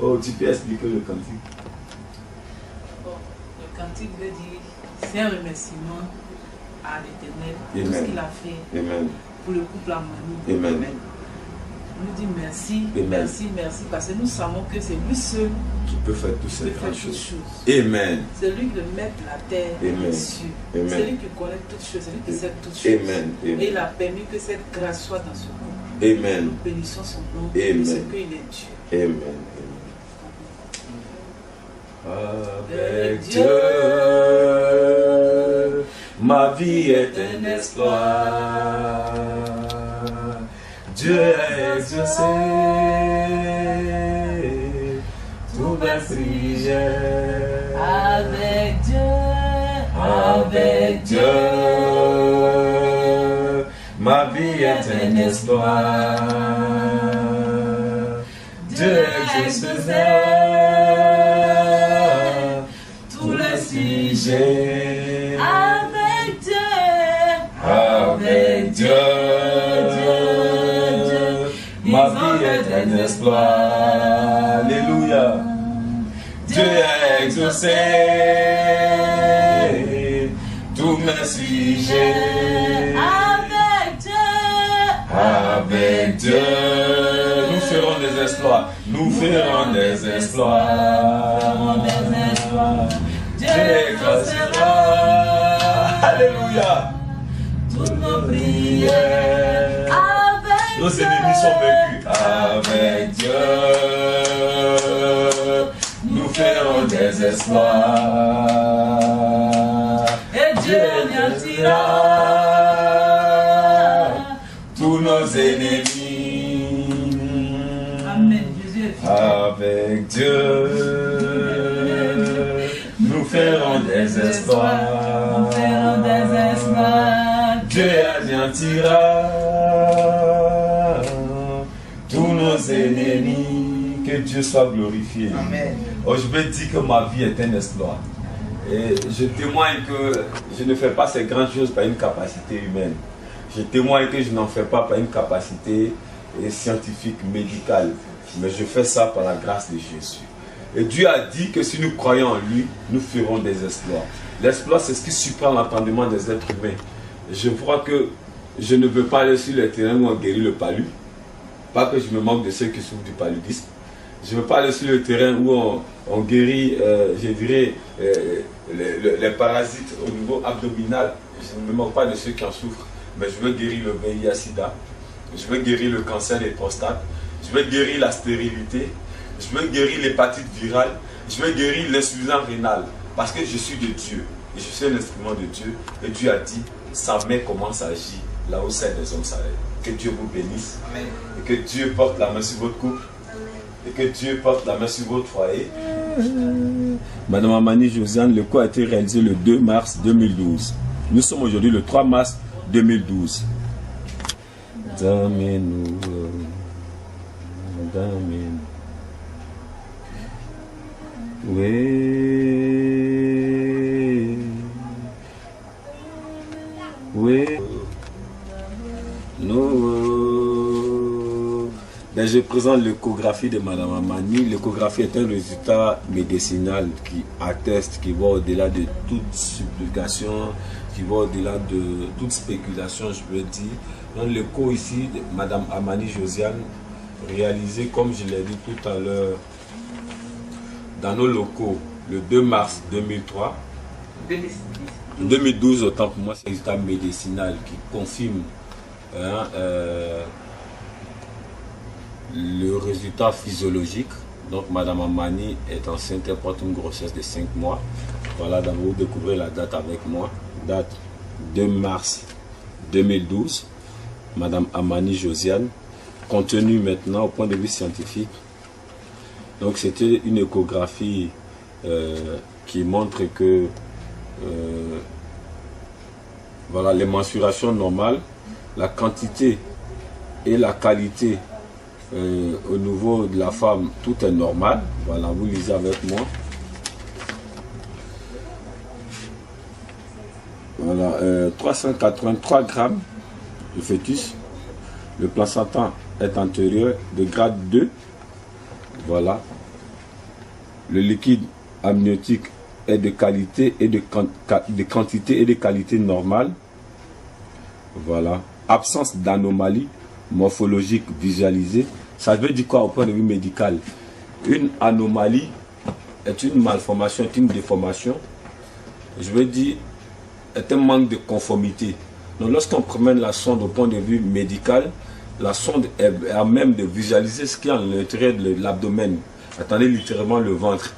S6: Oh, tu peux expliquer le cantique?
S7: Le cantique veut dire, c'est un remerciement à l'Éternel pour ce qu'il a fait.
S6: Amen.
S7: Pour le couple Amani.
S6: Amen.
S7: On nous dit merci,
S6: Amen.
S7: merci, merci, parce que nous savons que c'est lui seul
S6: Qui peut faire toutes
S7: qui
S6: ces
S7: peut faire
S6: grandes
S7: toutes
S6: choses.
S7: choses.
S6: Amen.
S7: C'est lui qui met la terre et
S6: Amen.
S7: les cieux.
S6: Amen.
S7: C'est lui qui connaît toutes choses, c'est lui qui sait toutes choses.
S6: Amen. Amen.
S7: Et il a permis que cette grâce soit dans ce couple.
S6: Amen.
S7: Nous bénissons son nom,
S6: Amen.
S7: parce qu'il est Dieu.
S6: Amen. Avec Dieu, ma vie est un espoir. Dieu a exaucé tout mes prières.
S7: Avec Dieu,
S6: Avec Dieu, ma vie est un espoir. Dieu a exaucé tous les sujets.
S7: avec Dieu,
S6: Avec Dieu, ma vie est un exploit. Alléluia. Dieu a exaucé tous mes sujets.
S7: avec Dieu,
S6: Avec Dieu, nous ferons des exploits. Nous ferons des exploits. Dieu exaucera. Alléluia.
S7: toutes nos prières. Avec
S6: Nos ennemis sont vaincus. Avec Dieu, nous ferons des exploits.
S7: Et Dieu anéantira
S6: tous nos ennemis.
S7: Amen. Jésus est fidèle.
S6: Avec Dieu, nous ferons des exploits.
S7: Nous ferons des exploits.
S6: Dieu anéantira tous nos ennemis. Que Dieu soit glorifié.
S4: Amen.
S6: Oh, je vais dire que ma vie est un exploit. Et je témoigne que je ne fais pas ces grandes choses par une capacité humaine. Je témoigne que je n'en fais pas par une capacité scientifique, médicale. Mais je fais ça par la grâce de Jésus. Et Dieu a dit que si nous croyons en lui, nous ferons des exploits. L'exploit, c'est ce qui surprend l'entendement des êtres humains. Je crois que je ne veux pas aller sur le terrain où on guérit le palu. Pas que je me moque de ceux qui souffrent du paludisme. Je ne veux pas aller sur le terrain où on guérit, je dirais, les parasites au niveau abdominal. Je ne me moque pas de ceux qui en souffrent. Mais je veux guérir le VIH-Sida. Je veux guérir le cancer des prostates. Je veux guérir la stérilité. Je veux guérir l'hépatite virale. Je veux guérir l'insuffisance rénale. Parce que je suis de Dieu. Et je suis un instrument de Dieu. Et Dieu a dit, sa main commence à agir là où celle des hommes s'arrête. Que Dieu vous bénisse.
S4: Amen.
S6: Et que Dieu porte la main sur votre couple. Et que Dieu porte la main sur votre foyer. Madame Amani Josiane, le coup a été réalisé le 2 mars 2012. Nous sommes aujourd'hui le 3 mars 2012. Damez-nous. Damez-nous. Oui. Oui. Ben, je présente l'échographie de Madame Amani. L'échographie est un résultat médicinal qui atteste, qui va au-delà de toute supplication, qui va au-delà de toute spéculation, je veux dire. Donc l'écho ici de Madame Amani Josiane, réalisé, comme je l'ai dit tout à l'heure, dans nos locaux, le 2 mars 2003. 2012, autant pour moi, c'est un résultat médicinal qui confirme le résultat physiologique. Donc Madame Amani est enceinte, elle porte une grossesse de 5 mois. Voilà, donc vous découvrez la date avec moi. Date 2 mars 2012. Madame Amani Josiane. Contenu maintenant au point de vue scientifique. Donc c'était une échographie qui montre que voilà, les mensurations normales, la quantité et la qualité au niveau de la femme, tout est normal. Voilà, vous lisez avec moi. Voilà, 383 grammes de fœtus. Le placenta est antérieur de grade 2. Voilà. Le liquide amniotique est de qualité et de quantité et de qualité normale. Voilà. Absence d'anomalie morphologique visualisée. Ça veut dire quoi au point de vue médical? Une anomalie est une malformation, est une déformation. Je veux dire, est un manque de conformité. Donc lorsqu'on promène la sonde au point de vue médical, la sonde est à même de visualiser ce qu'il y a à l'intérieur de l'abdomen. Attendez littéralement le ventre.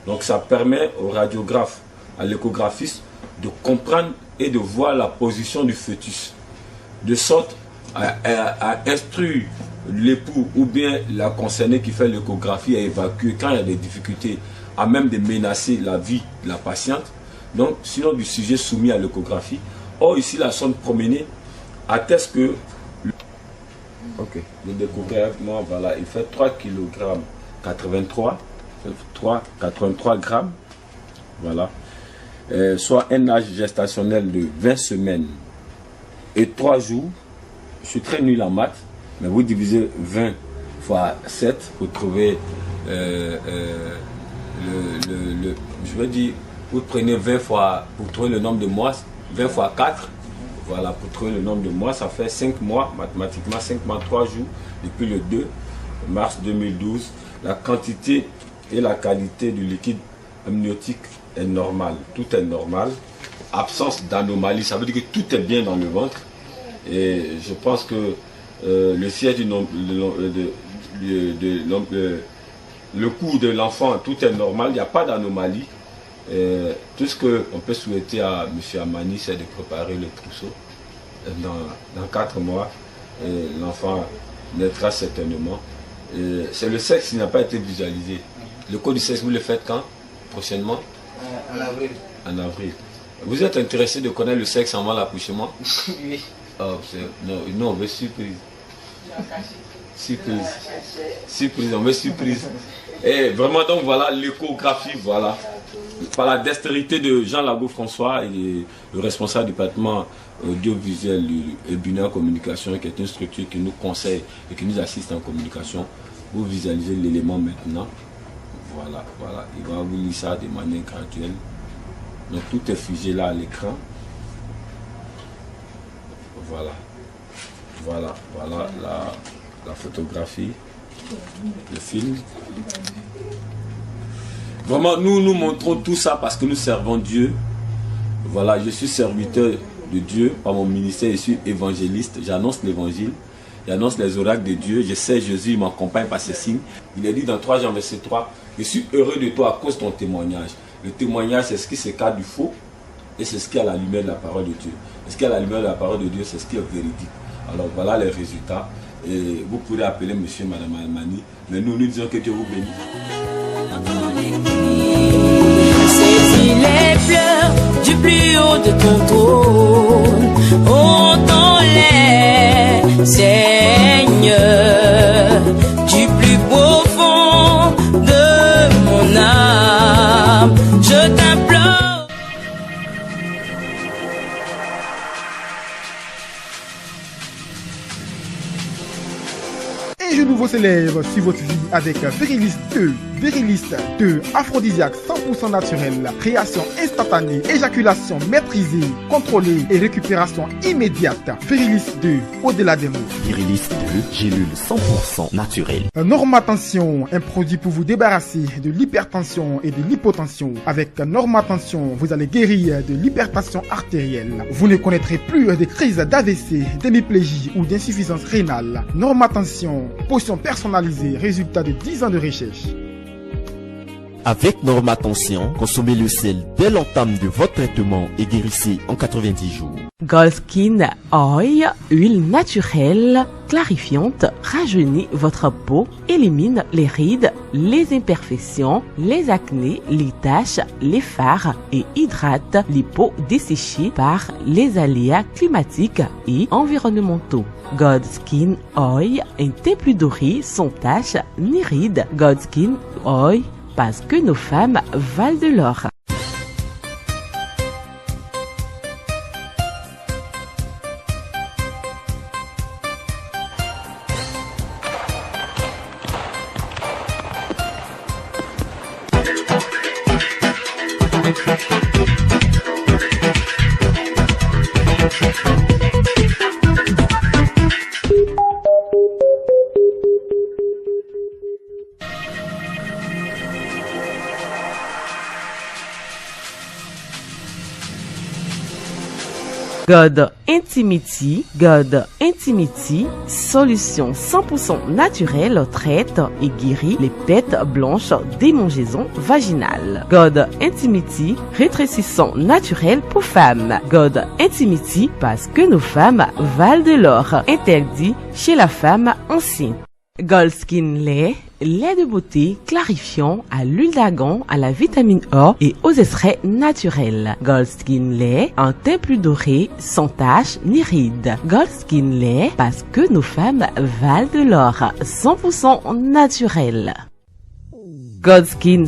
S6: Donc ça permet au radiographe, à l'échographiste, de comprendre et de voir la position du fœtus. De sorte à instruire l'époux ou bien la concernée qui fait l'échographie à évacuer quand il y a des difficultés, à même de menacer la vie de la patiente. Donc sinon du sujet soumis à l'échographie. Or ici la sonde promenée atteste que ok, vous découvrez avec moi, voilà, il fait 3 kg 83, 83 grammes, voilà, soit un âge gestationnel de 20 semaines et 3 jours. Je suis très nul en maths, mais vous divisez 20 fois 7 pour trouver je veux dire, vous prenez 20 fois, pour trouver le nombre de mois, 20 fois 4, voilà, pour trouver le nombre de mois, ça fait 5 mois, mathématiquement 5 mois, 3 jours, depuis le 2 mars 2012. La quantité et la qualité du liquide amniotique est normale, tout est normal. Absence d'anomalie, ça veut dire que tout est bien dans le ventre. Et je pense que le siège le cou de l'enfant, tout est normal, il n'y a pas d'anomalie. Tout ce qu'on peut souhaiter à M. Amani, c'est de préparer le trousseau. Dans 4 mois, l'enfant naîtra certainement. C'est le sexe qui n'a pas été visualisé. Le code du sexe, vous le faites quand? Prochainement?
S4: En avril.
S6: En avril. Vous êtes intéressé de connaître le sexe avant l'accouchement?
S4: Oui.
S6: Oh, non, on veut surprise. Surprise. Surprise, on veut surprise. Et vraiment, donc voilà, l'échographie, voilà. Par la dextérité de Jean Lago François, et le responsable du département audiovisuel et binaire communication, qui est une structure qui nous conseille et qui nous assiste en communication. Vous visualisez l'élément maintenant. Voilà, voilà. Il va vous lire ça de manière graduelle. Donc tout est figé là à l'écran. Voilà. Voilà, voilà la photographie, le film. Vraiment, nous montrons tout ça parce que nous servons Dieu. Voilà, je suis serviteur de Dieu par mon ministère, je suis évangéliste, j'annonce l'évangile, j'annonce les oracles de Dieu, je sais Jésus, il m'accompagne par ses signes. Il est dit dans 3 Jean verset 3, je suis heureux de toi à cause de ton témoignage. Le témoignage, c'est ce qui s'écarte du faux et c'est ce qui est à la lumière de la parole de Dieu. Et ce qui est à la lumière de la parole de Dieu, c'est ce qui est véridique. Alors voilà les résultats. Et vous pourrez appeler monsieur, madame Amani, mais nous disons que Dieu vous bénisse.
S7: Saisis les fleurs du plus haut de ton trône, entends-les, Seigneur, du plus profond de mon âme, je t'implore.
S8: Un jour nouveau s'élève sur votre vie avec Verilis 2. Verilis 2, aphrodisiaque 100% naturel, création instantanée, éjaculation maîtrisée, contrôlée et récupération immédiate. Verilis 2, au-delà des mots.
S9: Verilis 2, gélule 100% naturelle.
S8: Normatension, un produit pour vous débarrasser de l'hypertension et de l'hypotension. Avec Normatension, vous allez guérir de l'hypertension artérielle. Vous ne connaîtrez plus de crises d'AVC, d'hémiplégie ou d'insuffisance rénale. Normatension, potion personnalisée, résultat de 10 ans de recherche.
S9: Avec Normatension, consommez le sel dès l'entame de votre traitement et guérissez en 90 jours.
S1: Gold Skin Oil, huile naturelle, clarifiante, rajeunit votre peau, élimine les rides, les imperfections, les acnés, les taches, les fards et hydrate les peaux desséchées par les aléas climatiques et environnementaux. Gold Skin Oil, un teint plus doré, sans taches ni rides. Gold Skin Oil, parce que nos femmes valent de l'or. God Intimity, solution 100% naturelle, traite et guérit les pètes blanches, démangeaisons vaginales. God Intimity, rétrécissant naturel pour femmes. God Intimity, parce que nos femmes valent de l'or. Interdit chez la femme enceinte. Gold Skin lait de beauté, clarifiant, à l'huile d'argan, à la vitamine A et aux extraits naturels. Gold Skin lait, un teint plus doré, sans taches ni rides. Gold Skin lait, parce que nos femmes valent de l'or, 100% naturel. God Skin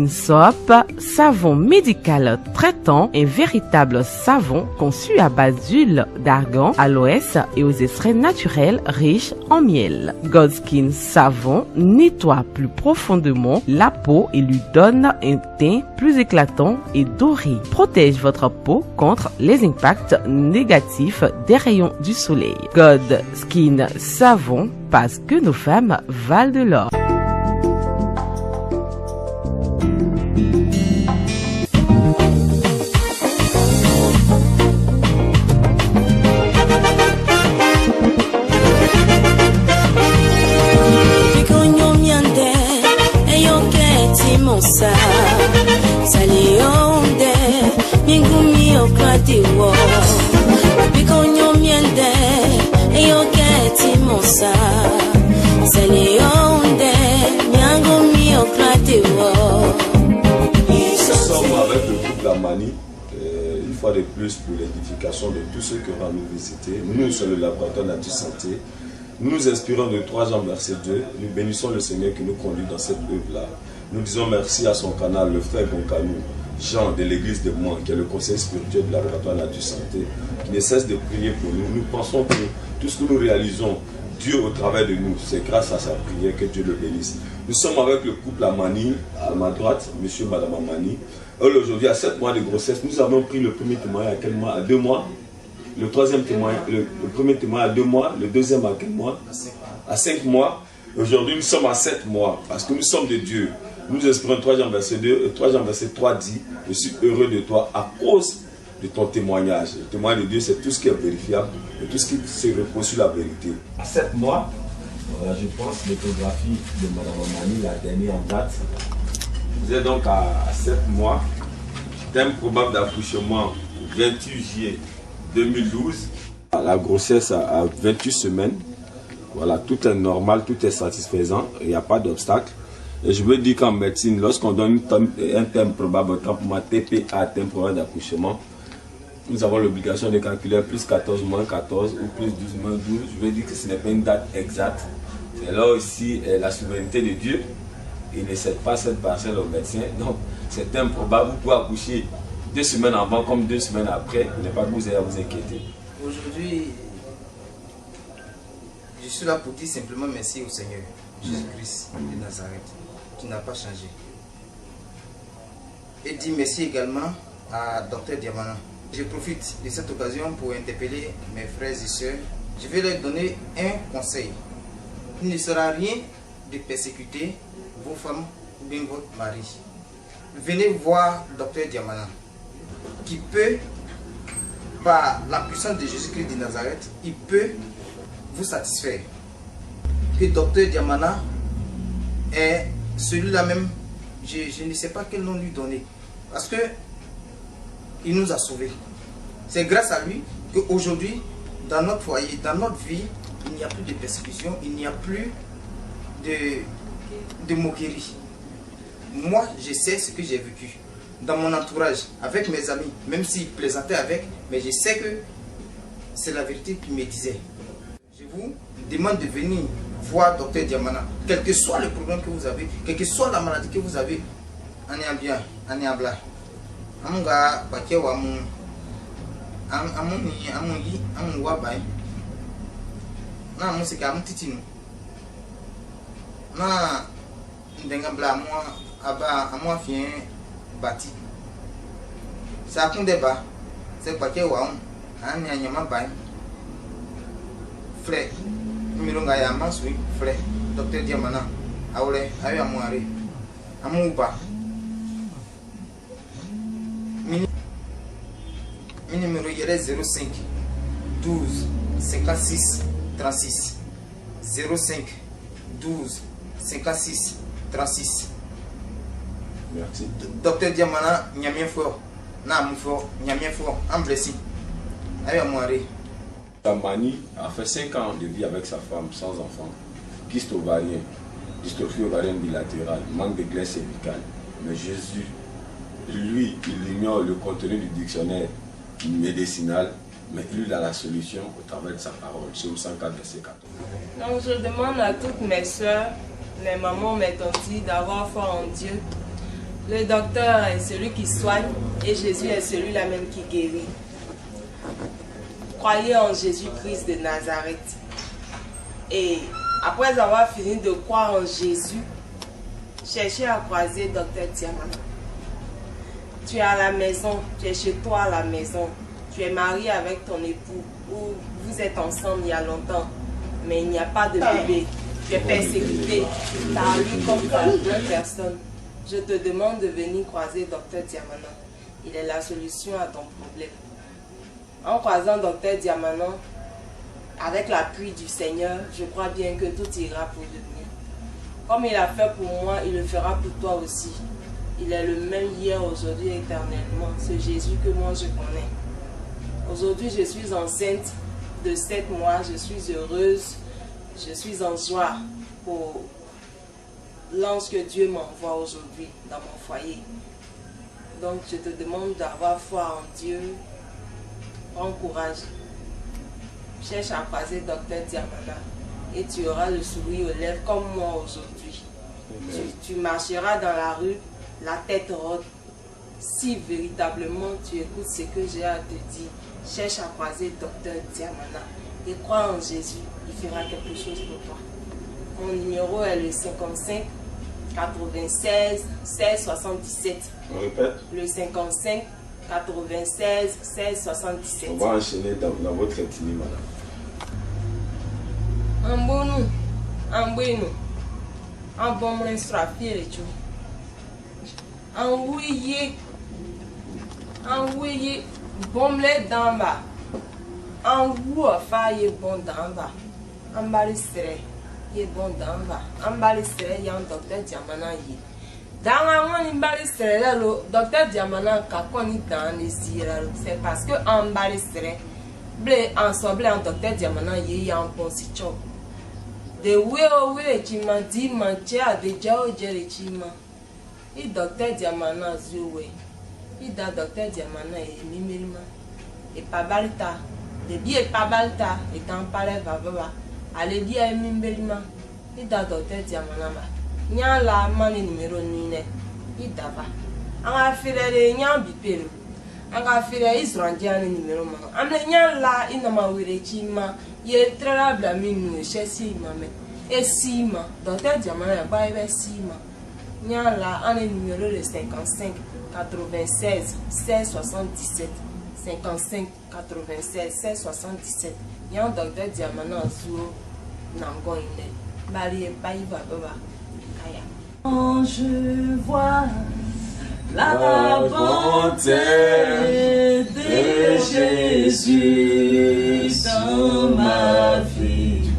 S1: Soap, savon médical traitant, un véritable savon conçu à base d'huile d'argan, aloès et aux extraits naturels riches en miel. God Skin Savon nettoie plus profondément la peau et lui donne un teint plus éclatant et doré. Protège votre peau contre les impacts négatifs des rayons du soleil. God Skin Savon, parce que nos femmes valent de l'or.
S6: Une fois de plus pour l'édification de tous ceux qui auront nous visiter. Nous sommes le laboratoire Nature Santé. Nous nous inspirons de 3 Jean verset 2. Nous bénissons le Seigneur qui nous conduit dans cette œuvre-là. Nous disons merci à son canal, le frère Goncanou, Jean de l'église de Moine, qui est le conseil spirituel de la laboratoire Nature Santé, qui ne cesse de prier pour nous. Nous pensons que tout ce que nous réalisons, Dieu au travers de nous, c'est grâce à sa prière que Dieu le bénisse. Nous sommes avec le couple Amani, à ma droite, monsieur et madame Amani. Aujourd'hui, à 7 mois de grossesse, nous avons pris le premier témoin à quel mois? À 2 mois. Le troisième témoin, le premier témoin à 2 mois. Le deuxième à quel mois? À 5 mois. Aujourd'hui, nous sommes à 7 mois parce que nous sommes de Dieu. Nous espérons 3 Jean verset 2 et 3 Jean verset 3 dit: je suis heureux de toi à cause de ton témoignage. Le témoignage de Dieu, c'est tout ce qui est vérifiable et tout ce qui se repose sur la vérité. À 7 mois, je pense l'échographie de Mme Amani, la dernière en date. Vous êtes donc à 7 mois. Thème probable d'accouchement 28 juillet 2012. La grossesse à 28 semaines. Voilà, tout est normal, tout est satisfaisant. Il n'y a pas d'obstacle. Et je veux dire qu'en médecine, lorsqu'on donne un thème probable, autant pour moi TPA, thème probable d'accouchement, nous avons l'obligation de calculer plus 14 moins 14 ou plus 12 moins 12. Je veux dire que ce n'est pas une date exacte. C'est là aussi la souveraineté de Dieu. Il ne cède pas cette parcelle au médecin. Donc, c'est improbable. Vous pouvez accoucher 2 semaines avant comme 2 semaines après. Il n'est pas que vous ayez à vous inquiéter.
S4: Aujourd'hui, je suis là pour dire simplement merci au Seigneur Jésus-Christ de Nazareth. Tu n'as pas changé. Et dire merci également à Dr Diamana. Je profite de cette occasion pour interpeller mes frères et sœurs. Je vais leur donner un conseil. Il ne sera rien de persécuter vos femmes ou bien votre mari. Venez voir Dr Diamana, qui peut, par la puissance de Jésus-Christ de Nazareth, il peut vous satisfaire. Que Dr Diamana est celui-là même, je ne sais pas quel nom lui donner, parce que il nous a sauvés. C'est grâce à lui qu'aujourd'hui, dans notre foyer, dans notre vie, il n'y a plus de persécution, il n'y a plus de moquerie. Moi, je sais ce que j'ai vécu dans mon entourage, avec mes amis, même s'ils plaisantaient avec, mais je sais que c'est la vérité qu'ils me disaient. Je vous demande de venir voir Dr Diamana, quel que soit le problème que vous avez, quelle que soit la maladie que vous avez, on est bien, on est blanc. Amunga pakia wa mu amuni amungi amungwa bai na musika amutitinu na ndenga bla moi aba amwa fien bati sa kunde ba c'est pakia wa an anyama bai frère mironga ya masui frère Dr Diamana aure ayo amware amuba Mi numéro est 05 12 56 36 05 12 56 36.
S6: Merci.
S4: Dr Diamana, Nyamien fort, Nam fort, Nyamien fort, en blessé. Aïe à moi.
S3: Tamani a fait 5 ans de vie avec sa femme sans enfant. Kyste ovarien, dystrophie ovarienne bilatérale, manque de glaise cervicale. Mais Jésus, lui, il ignore le contenu du dictionnaire médicinal, mais il a la solution au travers de sa parole. Psaume 104, verset 4.
S5: Donc je demande à toutes mes soeurs, mes mamans, mes tantes d'avoir foi en Dieu. Le docteur est celui qui soigne et Jésus est celui-là même qui guérit. Croyez en Jésus-Christ de Nazareth. Et après avoir fini de croire en Jésus, cherchez à croiser Dr Diamana. Tu es à la maison, tu es chez toi à la maison, tu es marié avec ton époux, ou vous êtes ensemble il y a longtemps, mais il n'y a pas de bébé, tu es persécuté par lui comme par d'autres personnes. Je te demande de venir croiser Dr Diamana. Il est la solution à ton problème. En croisant Dr Diamana, avec l'appui du Seigneur, je crois bien que tout ira pour le mieux. Comme il a fait pour moi, il le fera pour toi aussi. Il est le même hier, aujourd'hui, éternellement. C'est Jésus que moi je connais. Aujourd'hui, je suis enceinte de 7 mois. Je suis heureuse. Je suis en joie pour l'ange que Dieu m'envoie aujourd'hui dans mon foyer. Donc, je te demande d'avoir foi en Dieu. Prends courage. Cherche à croiser Dr Diamana et tu auras le sourire aux lèvres comme moi aujourd'hui. Tu marcheras dans la rue, la tête haute. Si véritablement tu écoutes ce que j'ai à te dire, cherche à croiser Dr Diamana et crois en Jésus, il fera quelque chose pour toi. Mon numéro est le 55 96 16 77.
S6: On répète.
S5: Le 55 96 16 77.
S3: On va enchaîner dans votre ethnie, madame.
S5: Un bon nous, un bon nous, un bon monstre à pied et tout. Un oui, bon blé d'en bas. Un ou à faille bon d'en bas. Un balistret, il est bon d'en bas. Un balistret, il y a un docteur Diamana. Dans un balistret, le docteur Diamana, quand on est dans les îles, c'est parce que un balistret, blé en soble, un docteur Diamana, il y a un bon sitio. De oui, tu m'as dit, mancher à déjà au Jerichima. Il docteur Diamana Zoué. Il da docteur Diamana et Mimilma. Et pas balta. De bien pas balta. Et tant pas les vavava. Allez dire à Mimilma. Il da docteur Diamana. Nya la mani numéro nine. Il dava. On a fait les nya bipéro. On a fait les israndiens numéro man. On a nya la inama wirechima. Il est très rapide à nous, chez Sima. Et Sima, docteur Diamana, il va y Sima. Il y a là un numéro de 55 96 16 77. 55 96 16 77. Il y a un docteur Diamana sur Nangon. Marie Baïva Baba.
S7: Quand je vois la bonté de Jésus dans ma vie,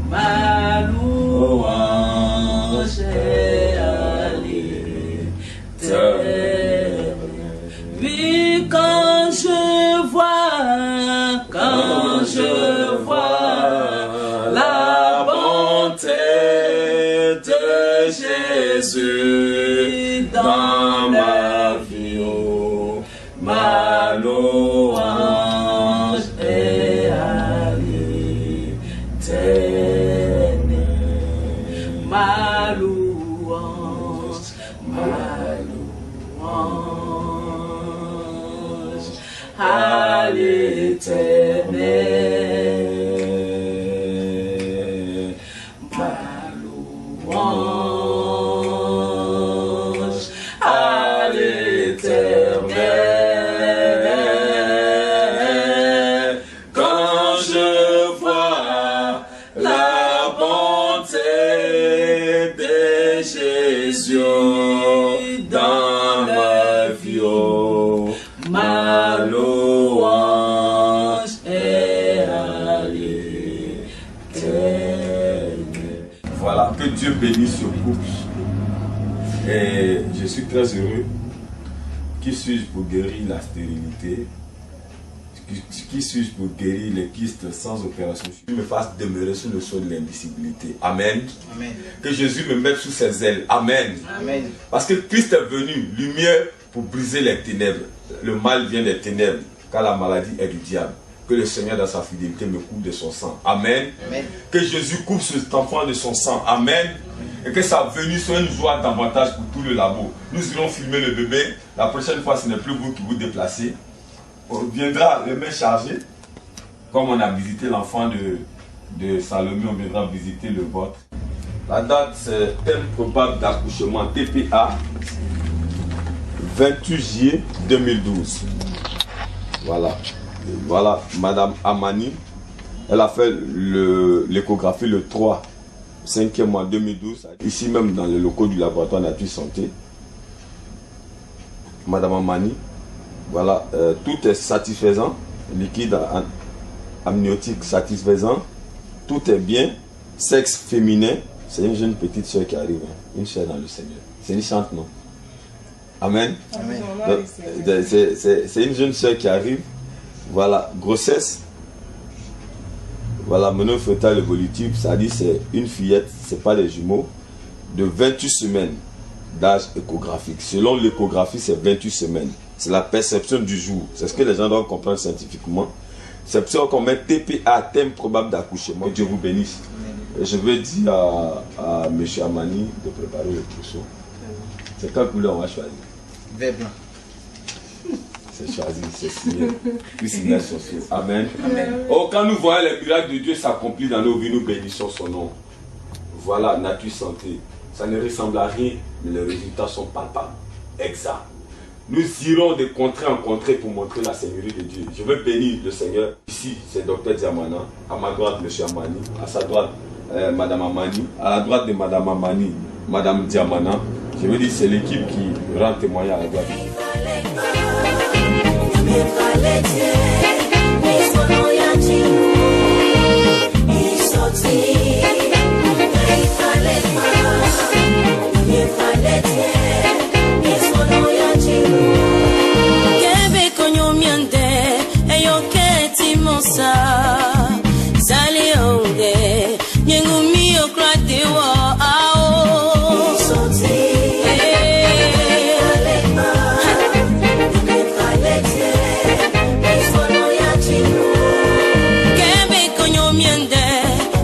S7: ma louange est à l'éternel. Oui, quand je vois la bonté de Jésus dans ma vie, oh, ma louange est à l'éternel. Ma louange à l'éternel. Ma louange à l'éternel. Quand je vois la bonté de Jésus dans ma vie, oh, ma louange est à l'éternel.
S6: Voilà, que Dieu bénisse ce couple. Et je suis très heureux. Qui suis-je pour guérir la stérilité? Qui suis-je pour guérir les kystes sans opération? Que me fasse demeurer sous le sol de l'indicibilité. Amen.
S4: Amen.
S6: Que Jésus me mette sous ses ailes. Amen.
S4: Amen.
S6: Parce que Christ est venu, lumière pour briser les ténèbres. Le mal vient des ténèbres, car la maladie est du diable. Que le Seigneur dans sa fidélité me coupe de son sang. Amen.
S4: Amen.
S6: Que Jésus coupe cet enfant de son sang. Amen. Et que sa venue soit une joie davantage pour tout le labo. Nous irons filmer le bébé. La prochaine fois, ce n'est plus vous qui vous déplacez. On viendra les mains chargées. Comme on a visité l'enfant de Salomé, on viendra visiter le vôtre. La date, c'est thème probable d'accouchement TPA. 28 juillet 2012. Voilà. Voilà, Madame Amani. Elle a fait l'échographie le 3, 5e mois 2012. Ici même dans les locaux du laboratoire Nature Santé. Madame Amani. Voilà, tout est satisfaisant. Liquide amniotique satisfaisant. Tout est bien. Sexe féminin. C'est une jeune petite soeur qui arrive. Une soeur dans le Seigneur. C'est une chante, non? Amen.
S4: Amen.
S6: C'est une jeune soeur qui arrive. Voilà, grossesse. Voilà, meneur fœtal évolutif, ça dit c'est une fillette, c'est pas des jumeaux, de 28 semaines d'âge échographique. Selon l'échographie, c'est 28 semaines. C'est la perception du jour. C'est ce que les gens doivent comprendre scientifiquement. C'est pour ça qu'on met TPA, thème probable d'accouchement. Que Dieu vous bénisse. Et je vais dire à M. Amani de préparer le trousseau. C'est quelle couleur on va choisir?
S4: Vert blanc.
S6: C'est choisi, c'est signé. Puis signer son sceau. Amen. Amen. Oh, quand nous voyons les miracles de Dieu s'accomplir dans nos vies, nous bénissons son nom. Voilà, Nature Santé. Ça ne ressemble à rien, mais les résultats sont palpables, exacts. Nous irons de contrée en contrée pour montrer la Seigneurie de Dieu. Je veux bénir le Seigneur. Ici, c'est Dr Diamana. À ma droite, M. Amani. À sa droite, Madame Amani. À la droite de Madame Amani, Madame Diamana. Je veux dire, c'est l'équipe qui rend témoignage à la droite.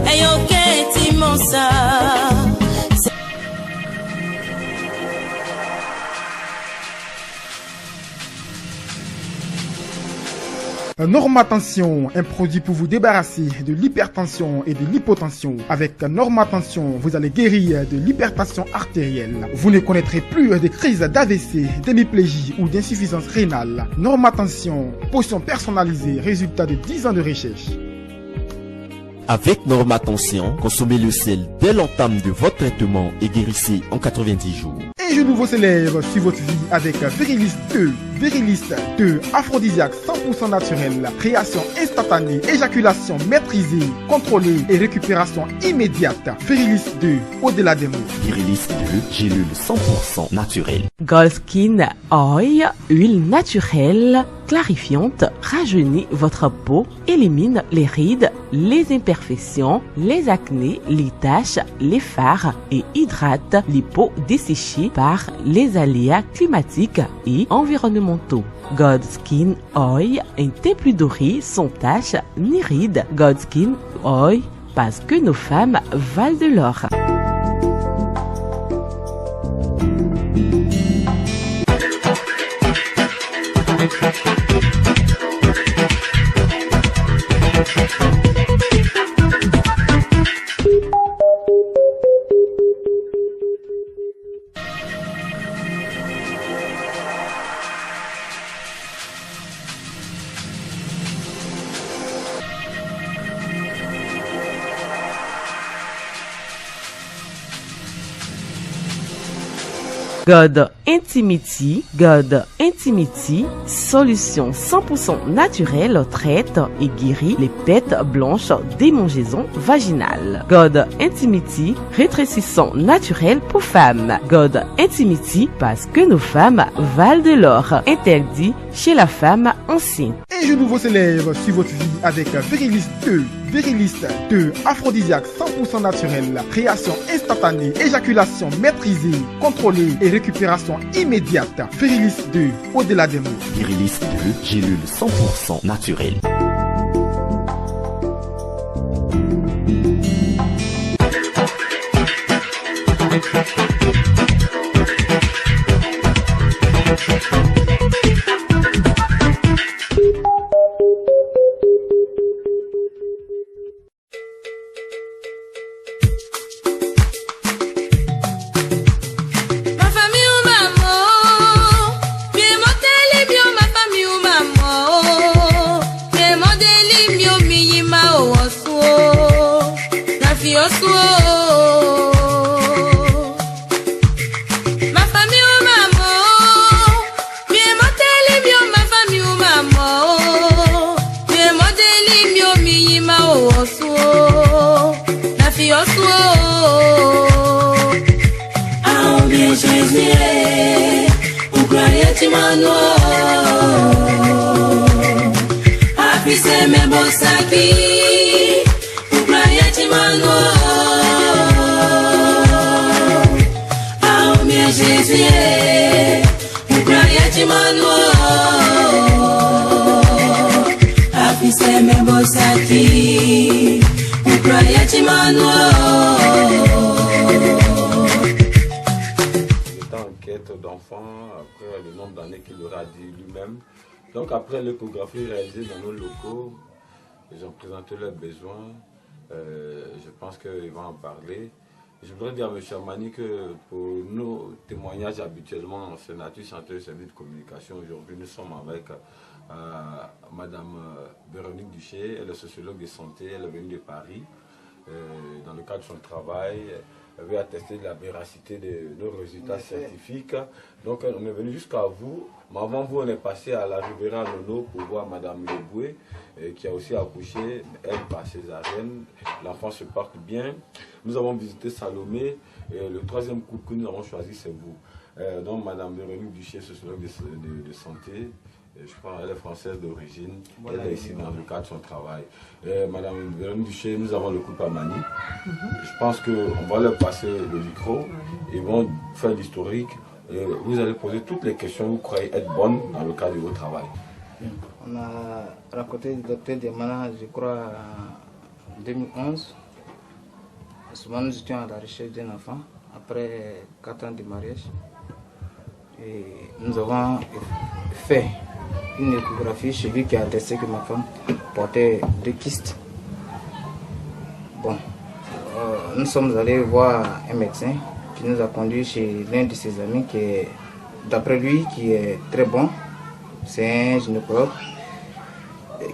S7: Ayo
S8: Normatension, un produit pour vous débarrasser de l'hypertension et de l'hypotension. Avec Normatension, vous allez guérir de l'hypertension artérielle. Vous ne connaîtrez plus de crises d'AVC, d'hémiplégie ou d'insuffisance rénale. Normatension, potion personnalisée, résultat de 10 ans de recherche.
S9: Avec Normatension, consommez le sel dès l'entame de votre traitement et guérissez en 90 jours.
S8: Un genou nouveau s'élève sur votre vie avec Verilis 2. Verilis 2, aphrodisiaque 100% naturel, création instantanée, éjaculation maîtrisée, contrôlée et récupération immédiate. Verilis 2, au-delà des mots.
S9: Verilis 2, gélule 100% naturelle.
S1: Gold Skin Oil, huile naturelle, clarifiante, rajeunit votre peau, élimine les rides, les imperfections, les acnés, les taches, les fards et hydrate les peaux desséchées par les aléas climatiques et environnementaux. God Skin Oil, un teint plus doré, sans taches ni rides. God Skin Oil, parce que nos femmes valent de l'or. God Intimity, solution 100% naturelle, traite et guérit les pètes blanches, démangeaisons vaginales. God Intimity, rétrécissant naturel pour femmes. God Intimity, parce que nos femmes valent de l'or. Interdit chez la femme enceinte.
S8: Un genou nouveau s'élève sur votre vie avec Verilis 2. Verilis 2, aphrodisiaque 100% naturel, création instantanée, éjaculation maîtrisée, contrôlée et récupération immédiate. Verilis 2, au-delà des mots.
S9: Verilis 2, gélule 100% naturelle.
S6: Donc après l'échographie réalisée dans nos locaux, ils ont présenté leurs besoins. Je pense qu'ils vont en parler. Je voudrais dire à M. Amani que pour nos témoignages habituellement en Sénatus, Centre de service de communication, aujourd'hui nous sommes avec Mme Véronique Duché, elle est sociologue de santé, elle est venue de Paris. Dans le cadre de son travail, elle veut attester de la véracité de nos résultats scientifiques. Donc on est venu jusqu'à vous. Mais avant vous, on est passé à la Riviera Nono pour voir Mme Leboué, qui a aussi accouché, elle par césarienne. L'enfant se porte bien. Nous avons visité Salomé. Et le troisième couple que nous avons choisi, c'est vous. Donc Mme Véronique Duché, sociologue de santé. Je crois qu'elle est française d'origine. Voilà, elle est ici dans le cadre de son travail. Madame Véronique Duché, nous avons le couple Amani. Je pense qu'on va leur passer le micro. Ils vont faire l'historique. Vous allez poser toutes les questions que vous croyez être bonnes dans le cadre de votre travail.
S4: On a rencontré le docteur Diamana, je crois, en 2011. À ce moment, nous étions à la recherche d'un enfant, après 4 ans de mariage. Et nous avons fait une échographie chez lui qui a attesté que ma femme portait 2 kystes. Bon, nous sommes allés voir un médecin qui nous a conduit chez l'un de ses amis qui est, d'après lui, qui est très bon. C'est un gynécologue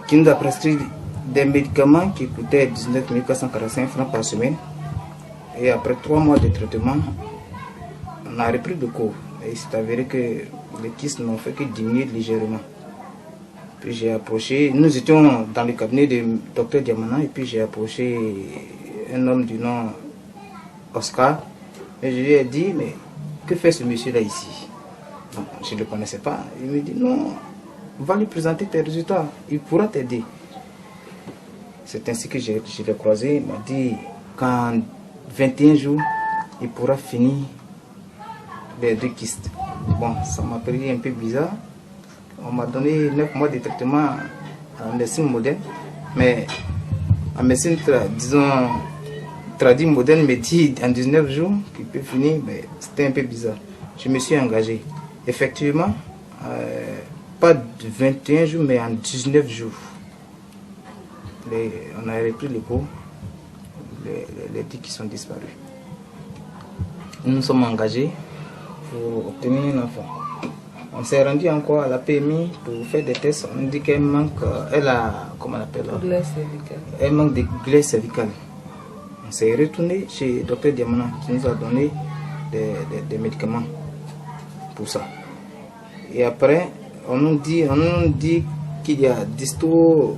S4: qui nous a prescrit des médicaments qui coûtaient 19 445 francs par semaine. Et après 3 mois de traitement, on a repris le cours. Et il s'est avéré que les kystes n'ont fait que diminuer légèrement. Puis j'ai approché, nous étions dans le cabinet du docteur Diamana, et puis j'ai approché un homme du nom Oscar. Et je lui ai dit, mais que fait ce monsieur-là ici? Bon, je ne le connaissais pas. Il me dit, non, va lui présenter tes résultats, il pourra t'aider. C'est ainsi que je l'ai croisé. Il m'a dit qu'en 21 jours, il pourra finir les 2 kystes. Bon, ça m'a paru un peu bizarre. On m'a donné 9 mois de traitement en médecine moderne. Mais en médecine, disons, tradit moderne me dit en 19 jours qu'il peut finir. Mais c'était un peu bizarre. Je me suis engagé. Effectivement, pas de 21 jours, mais en 19 jours. On a repris les cours, les 10 qui sont disparus. Nous nous sommes engagés pour obtenir un enfant. On s'est rendu encore à la PMI pour faire des tests. On dit qu'elle manque, elle a, comment on appelle, elle manque de glaise cervicale. On s'est retourné chez le docteur Diamana qui nous a donné des médicaments pour ça. Et après, on nous dit qu'il y a dystrophie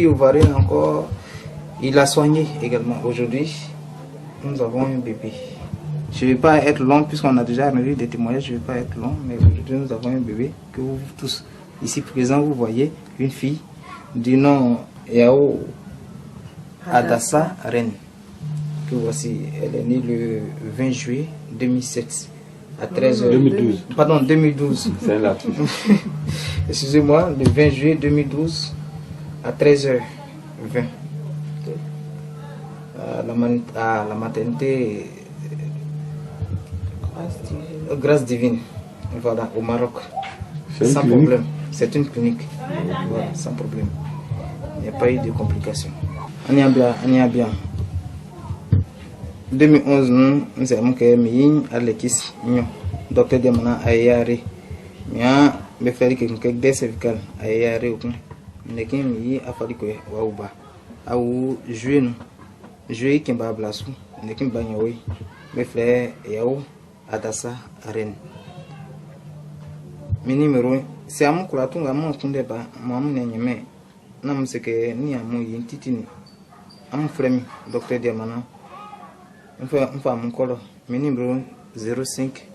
S4: ovarienne encore. Il a soigné également. Aujourd'hui, nous avons un bébé. Je ne vais pas être long puisqu'on a déjà rendu des témoignages, je ne vais pas être long, mais aujourd'hui nous avons un bébé que vous tous ici présents, vous voyez, une fille du nom Yao Adassa Ren. Que voici, elle est née le 20 juillet 2007 à 13h.
S6: 2012.
S4: Pardon, 2012.
S6: C'est là.
S4: Excusez-moi, le 20 juillet 2012 à 13h20. À la maternité Grâce Divine, voilà, au Maroc. Sans problème. C'est une clinique. Voilà, sans problème. Il n'y a pas eu de complications. On y a bien. 2011, nous avons créé Alekis, docteur Diamana Ayare. Mais faire que des cervicales Ayare, mais qui a fallu que Waouba. Aou, jouer qui m'a blasou, mais qui m'a bagné, mes frères Yao Adassa Aren. Mes numéros, c'est à mon couraton, à mon compte de bas, mon n'aimé. Non, c'est que ni à mon yintitini. À mon frère, docteur Diamana. Enfin, mon colo, mes numéros 05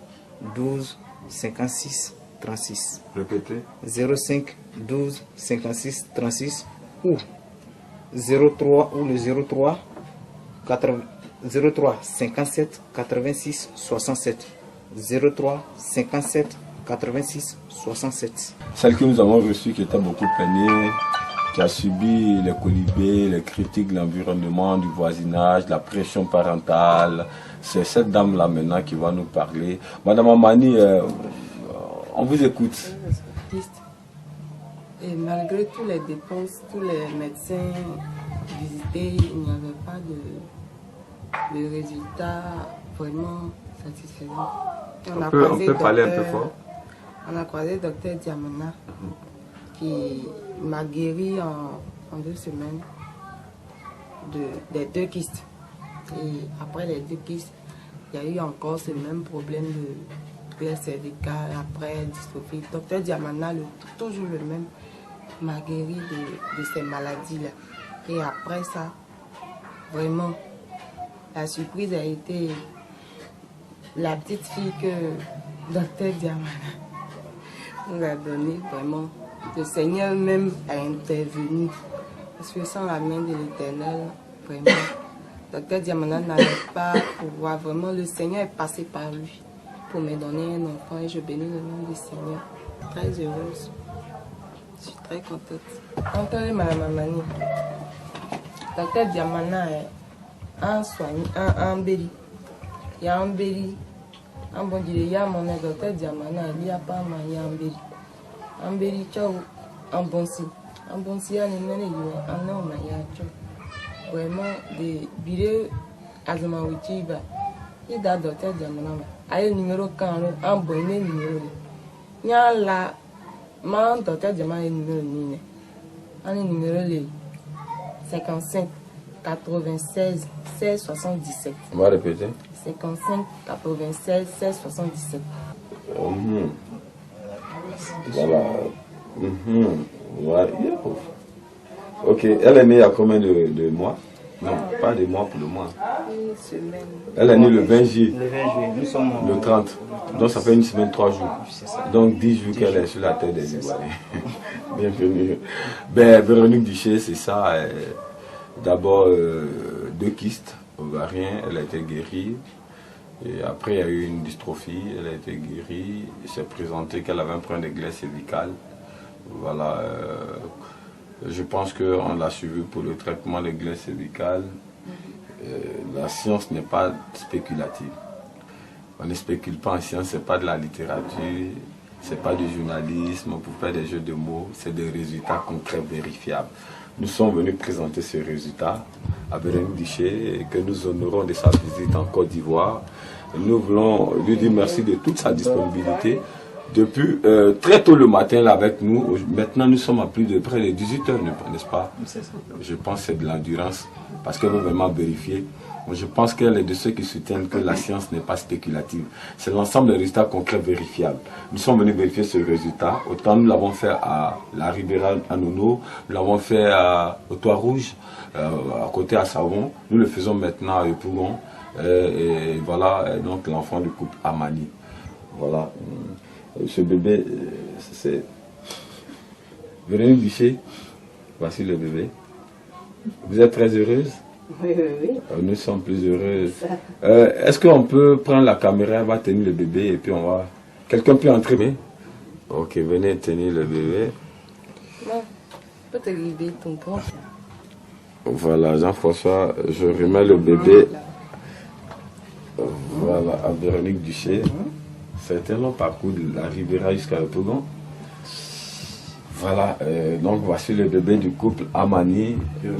S4: 12 56 36.
S6: Répétez.
S4: 05 12 56 36 ou 03 ou le 03 57 86 67. 03 57 86 67.
S3: Celle que nous avons reçue qui était beaucoup peinée, qui a subi les colibés, les critiques de l'environnement, du voisinage, la pression parentale. C'est cette dame-là maintenant qui va nous parler. Madame Amani, on vous écoute.
S5: Et malgré toutes les dépenses, tous les médecins visités, il n'y avait pas de résultat vraiment satisfaisant.
S6: On peut parler un peu fort.
S5: On a croisé le docteur Diamana qui m'a guéri en 2 semaines des 2 kystes. Et après les 2 kystes, il y a eu encore ce même problème de glaise cervicale, après dystrophie. Le docteur Diamana, toujours le même, m'a guéri de ces maladies-là. Et après ça, vraiment, la surprise a été la petite fille que le docteur Diamana nous a donnée. Vraiment, le Seigneur même a intervenu. Parce que sans la main de l'Éternel, vraiment, le docteur Diamana n'allait pas pouvoir. Vraiment, le Seigneur est passé par lui pour me donner un enfant et je bénis le nom du Seigneur. Très heureuse. Je suis très contente. Entendez, Madame Amani. Docteur Diamana est un soignant, un béli. Il y a un béli. Un bon Dieu, il y a mon docteur Diamana, il n'y a pas un béli. en Berichao, en Bonsi. En Bonsi, il y a un homme, vraiment, des billets à Zamawichiba. Il y a docteur Diamanama. Il y a un numéro 40, un bonnet numéro. Il y a la main docteur Diamant numéro 9. Un numéro 55 96 16 77.
S6: On va répéter.
S5: 55 96 16 77.
S6: Voilà. Ouais. Ok, elle est née à combien de mois? Non, pas de mois pour le mois. Elle est née le 20 juillet.
S4: Le 20 juillet, nous sommes
S6: le 30. Donc ça fait une semaine, 3 jours. Donc 10 jours qu'elle est sur la terre des Ivoiriens. Bienvenue. Ben, Véronique Duché, c'est ça. D'abord, 2 kystes ovariens, elle a été guérie. Et après, il y a eu une dystrophie, elle a été guérie. Il s'est présenté qu'elle avait un problème de glaise cervicale. Voilà. Je pense qu'on l'a suivi pour le traitement de glaise cervicale. La science n'est pas spéculative. On ne spécule pas en science, ce n'est pas de la littérature, ce n'est pas du journalisme, on peut faire des jeux de mots, c'est des résultats concrets, vérifiables. Nous sommes venus présenter ce résultat à Véronique Duché et que nous honorons de sa visite en Côte d'Ivoire. Nous voulons lui dire merci de toute sa disponibilité. Depuis très tôt le matin là avec nous, maintenant nous sommes à plus de près de 18 heures, n'est-ce pas? Je pense que c'est de l'endurance parce qu'elle veut vraiment vérifier. Je pense qu'elle est de ceux qui soutiennent que la science n'est pas spéculative. C'est l'ensemble des résultats concrets vérifiables. Nous sommes venus vérifier ce résultat. Autant nous l'avons fait à la Ribera à Nono, nous l'avons fait au Toit Rouge, à côté à Savon. Nous le faisons maintenant à Epougon. Et voilà donc l'enfant du couple Amani. Voilà. Ce bébé, c'est Véronique Duché. Voici le bébé. Vous êtes très heureuse?
S2: Oui, oui, oui.
S6: Nous sommes plus heureuses. Est-ce qu'on peut prendre la caméra, elle va tenir le bébé et puis on va... Quelqu'un peut entrer? Ok, venez tenir le bébé.
S5: Non, peut te guider ton grand.
S6: Voilà, Jean-François, je remets le bébé. Voilà, à Véronique Duché. C'est un long parcours de la Ribera jusqu'à Epougon. Voilà, donc voici le bébé du couple Amani,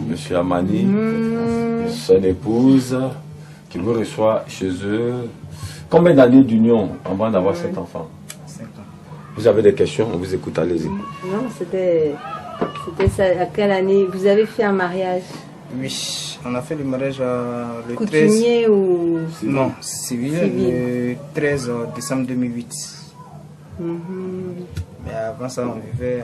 S6: monsieur Amani, son épouse, qui vous reçoit chez eux. Combien d'années d'union avant d'avoir cet enfant?
S4: 5 ans.
S6: Vous avez des questions? On vous écoute, allez-y.
S2: Non, c'était ça. À quelle année vous avez fait un mariage?
S4: Oui, on a fait le mariage le 13...
S2: Coutumier ou...
S4: Non, civil, le 13 décembre 2008. Mais avant ça, on vivait...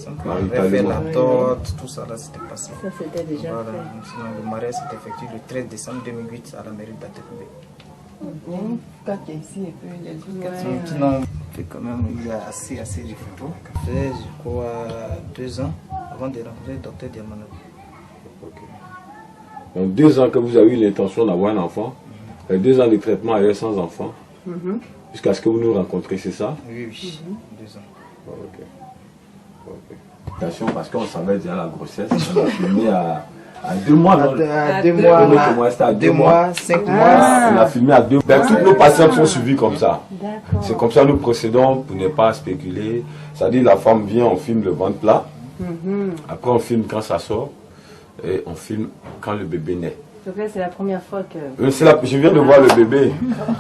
S4: On avait fait la torte, tout ça, là, c'était passé.
S2: Ça, c'était déjà
S4: voilà.
S2: fait.
S4: Sinon, le mariage s'est effectué le 13 décembre 2008 à la mairie d'Atekoubé.
S5: Il y a une plaque ici et puis les autres
S4: Ouais. Sinon, quand même, il y a assez de photos. Ça fait, je crois, 2 ans avant de rencontrer le docteur Diamana.
S6: Donc 2 ans que vous avez eu l'intention d'avoir un enfant, 2 ans de traitement ailleurs sans enfant, jusqu'à ce que vous nous rencontrez, c'est ça?
S4: Oui, oui, 2 ans.
S6: Ok. Attention, parce qu'on savait déjà la grossesse, on a filmé à 2 mois.
S4: À 2 mois,
S6: c'était à
S4: 2 mois, 5 mois.
S6: On a filmé à 2 mois. Toutes nos patients sont suivis comme ça.
S2: D'accord.
S6: C'est comme ça que nous procédons pour ne pas spéculer. C'est-à-dire la femme vient, on filme le ventre plat. Après on filme quand ça sort. Et on filme quand le bébé naît.
S2: Donc là, c'est la première fois que...
S6: Je viens de voir le bébé.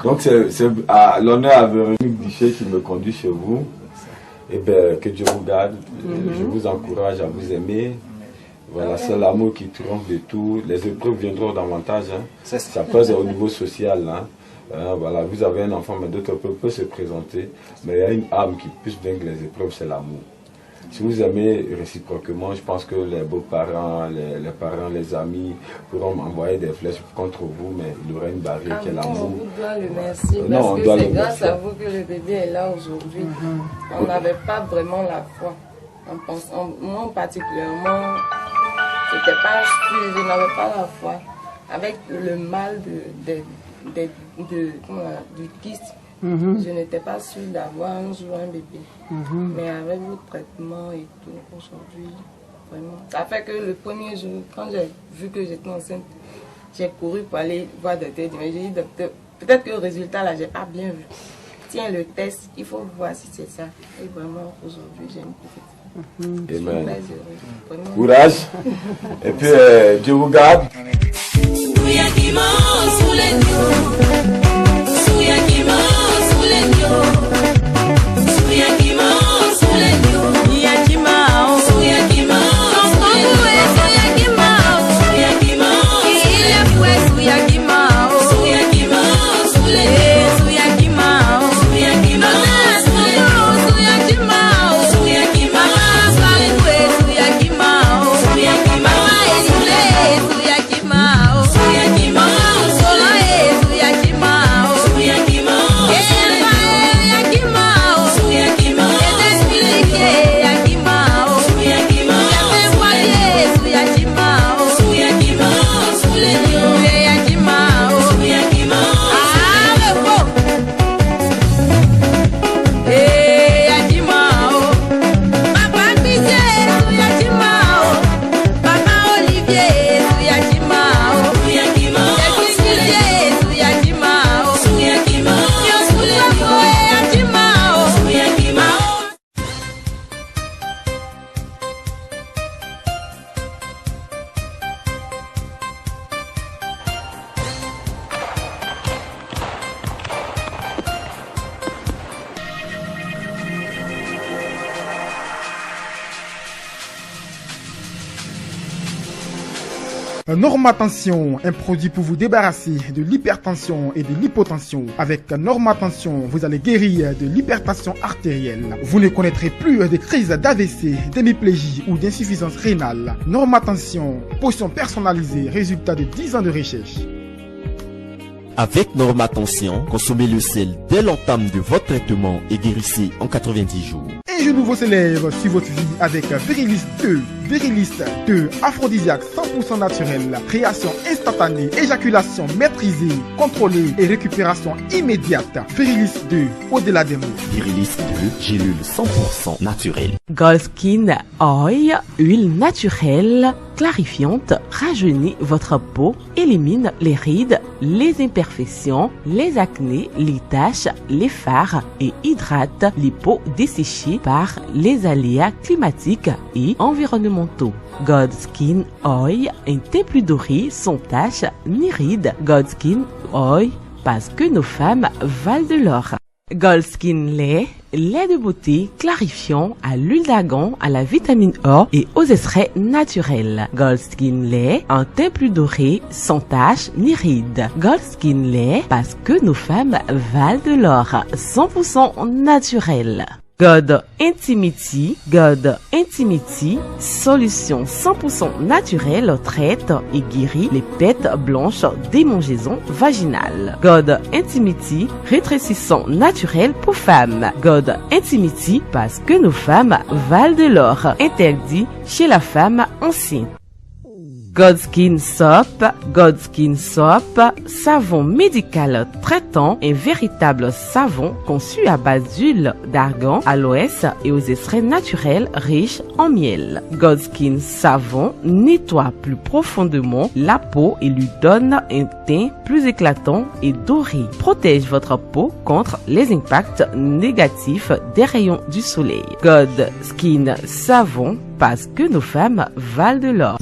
S6: Donc c'est à l'honneur à Véronique Duché qui me conduit chez vous. Et bien, que Dieu vous garde. Je vous encourage à vous aimer. Voilà, c'est l'amour qui triomphe de tout. Les épreuves viendront davantage. Hein. Ça pèse au niveau social. Hein. Voilà, vous avez un enfant, mais d'autres peuvent se présenter. Mais il y a une âme qui puisse vaincre les épreuves, c'est l'amour. Si vous aimez réciproquement, je pense que les beaux-parents, les parents, les amis pourront envoyer des flèches contre vous, mais il y aura une barrière qui est l'amour.
S5: On vous doit le merci parce que c'est grâce à vous que le bébé est là aujourd'hui. On n'avait pas vraiment la foi. Moi particulièrement, je n'avais pas la foi. Avec le mal du kyste, je n'étais pas sûre d'avoir un jour un bébé. Mais avec vos traitements et tout, aujourd'hui, vraiment. Ça fait que le premier jour, quand j'ai vu que j'étais enceinte, j'ai couru pour aller voir le docteur. J'ai dit, docteur, peut-être que le résultat là, j'ai pas bien vu. tiens le test, il faut voir si c'est ça. Et vraiment, aujourd'hui, j'ai une petite.
S3: Amen.
S5: Vraiment.
S3: Courage. Et puis, Dieu vous garde.
S8: Normatension, un produit pour vous débarrasser de l'hypertension et de l'hypotension. Avec Normatension, vous allez guérir de l'hypertension artérielle. Vous ne connaîtrez plus des crises d'AVC, d'hémiplégie ou d'insuffisance rénale. Normatension, potion personnalisée, résultat de 10 ans de recherche.
S9: Avec Normatension, consommez le sel dès l'entame de votre traitement et guérissez en 90 jours.
S8: Un jeu nouveau s'élève sur votre vie avec Virilis 2. Virilis 2, aphrodisiaque 100% naturel, création instantanée, éjaculation maîtrisée, contrôlée et récupération immédiate. Virilis 2, au-delà des mots.
S9: Virilis 2, gélule 100% naturelle.
S1: Gold Skin Oil, huile naturelle, clarifiante, rajeunit votre peau, élimine les rides, les imperfections, les acnés, les taches, les fards et hydrate les peaux desséchées par les aléas climatiques et environnementaux. Gold Skin Oil, un teint plus doré, sans taches ni rides. Gold Skin Oil, parce que nos femmes valent de l'or. Gold Skin lait de beauté clarifiant à l'huile d'argan, à la vitamine E et aux extraits naturels. Gold Skin lait, un teint plus doré, sans taches ni rides. Gold Skin lait, parce que nos femmes valent de l'or, 100% naturel. God Intimity, solution 100% naturelle, traite et guérit les pètes blanches, démangeaisons vaginales. God Intimity, rétrécissant naturel pour femmes. God Intimity, parce que nos femmes valent de l'or, interdit chez la femme enceinte. God Skin Soap, savon médical traitant, un véritable savon conçu à base d'huile d'argan, aloès et aux extraits naturels riches en miel. God Skin savon nettoie plus profondément la peau et lui donne un teint plus éclatant et doré. Protège votre peau contre les impacts négatifs des rayons du soleil. God Skin savon, parce que nos femmes valent de l'or.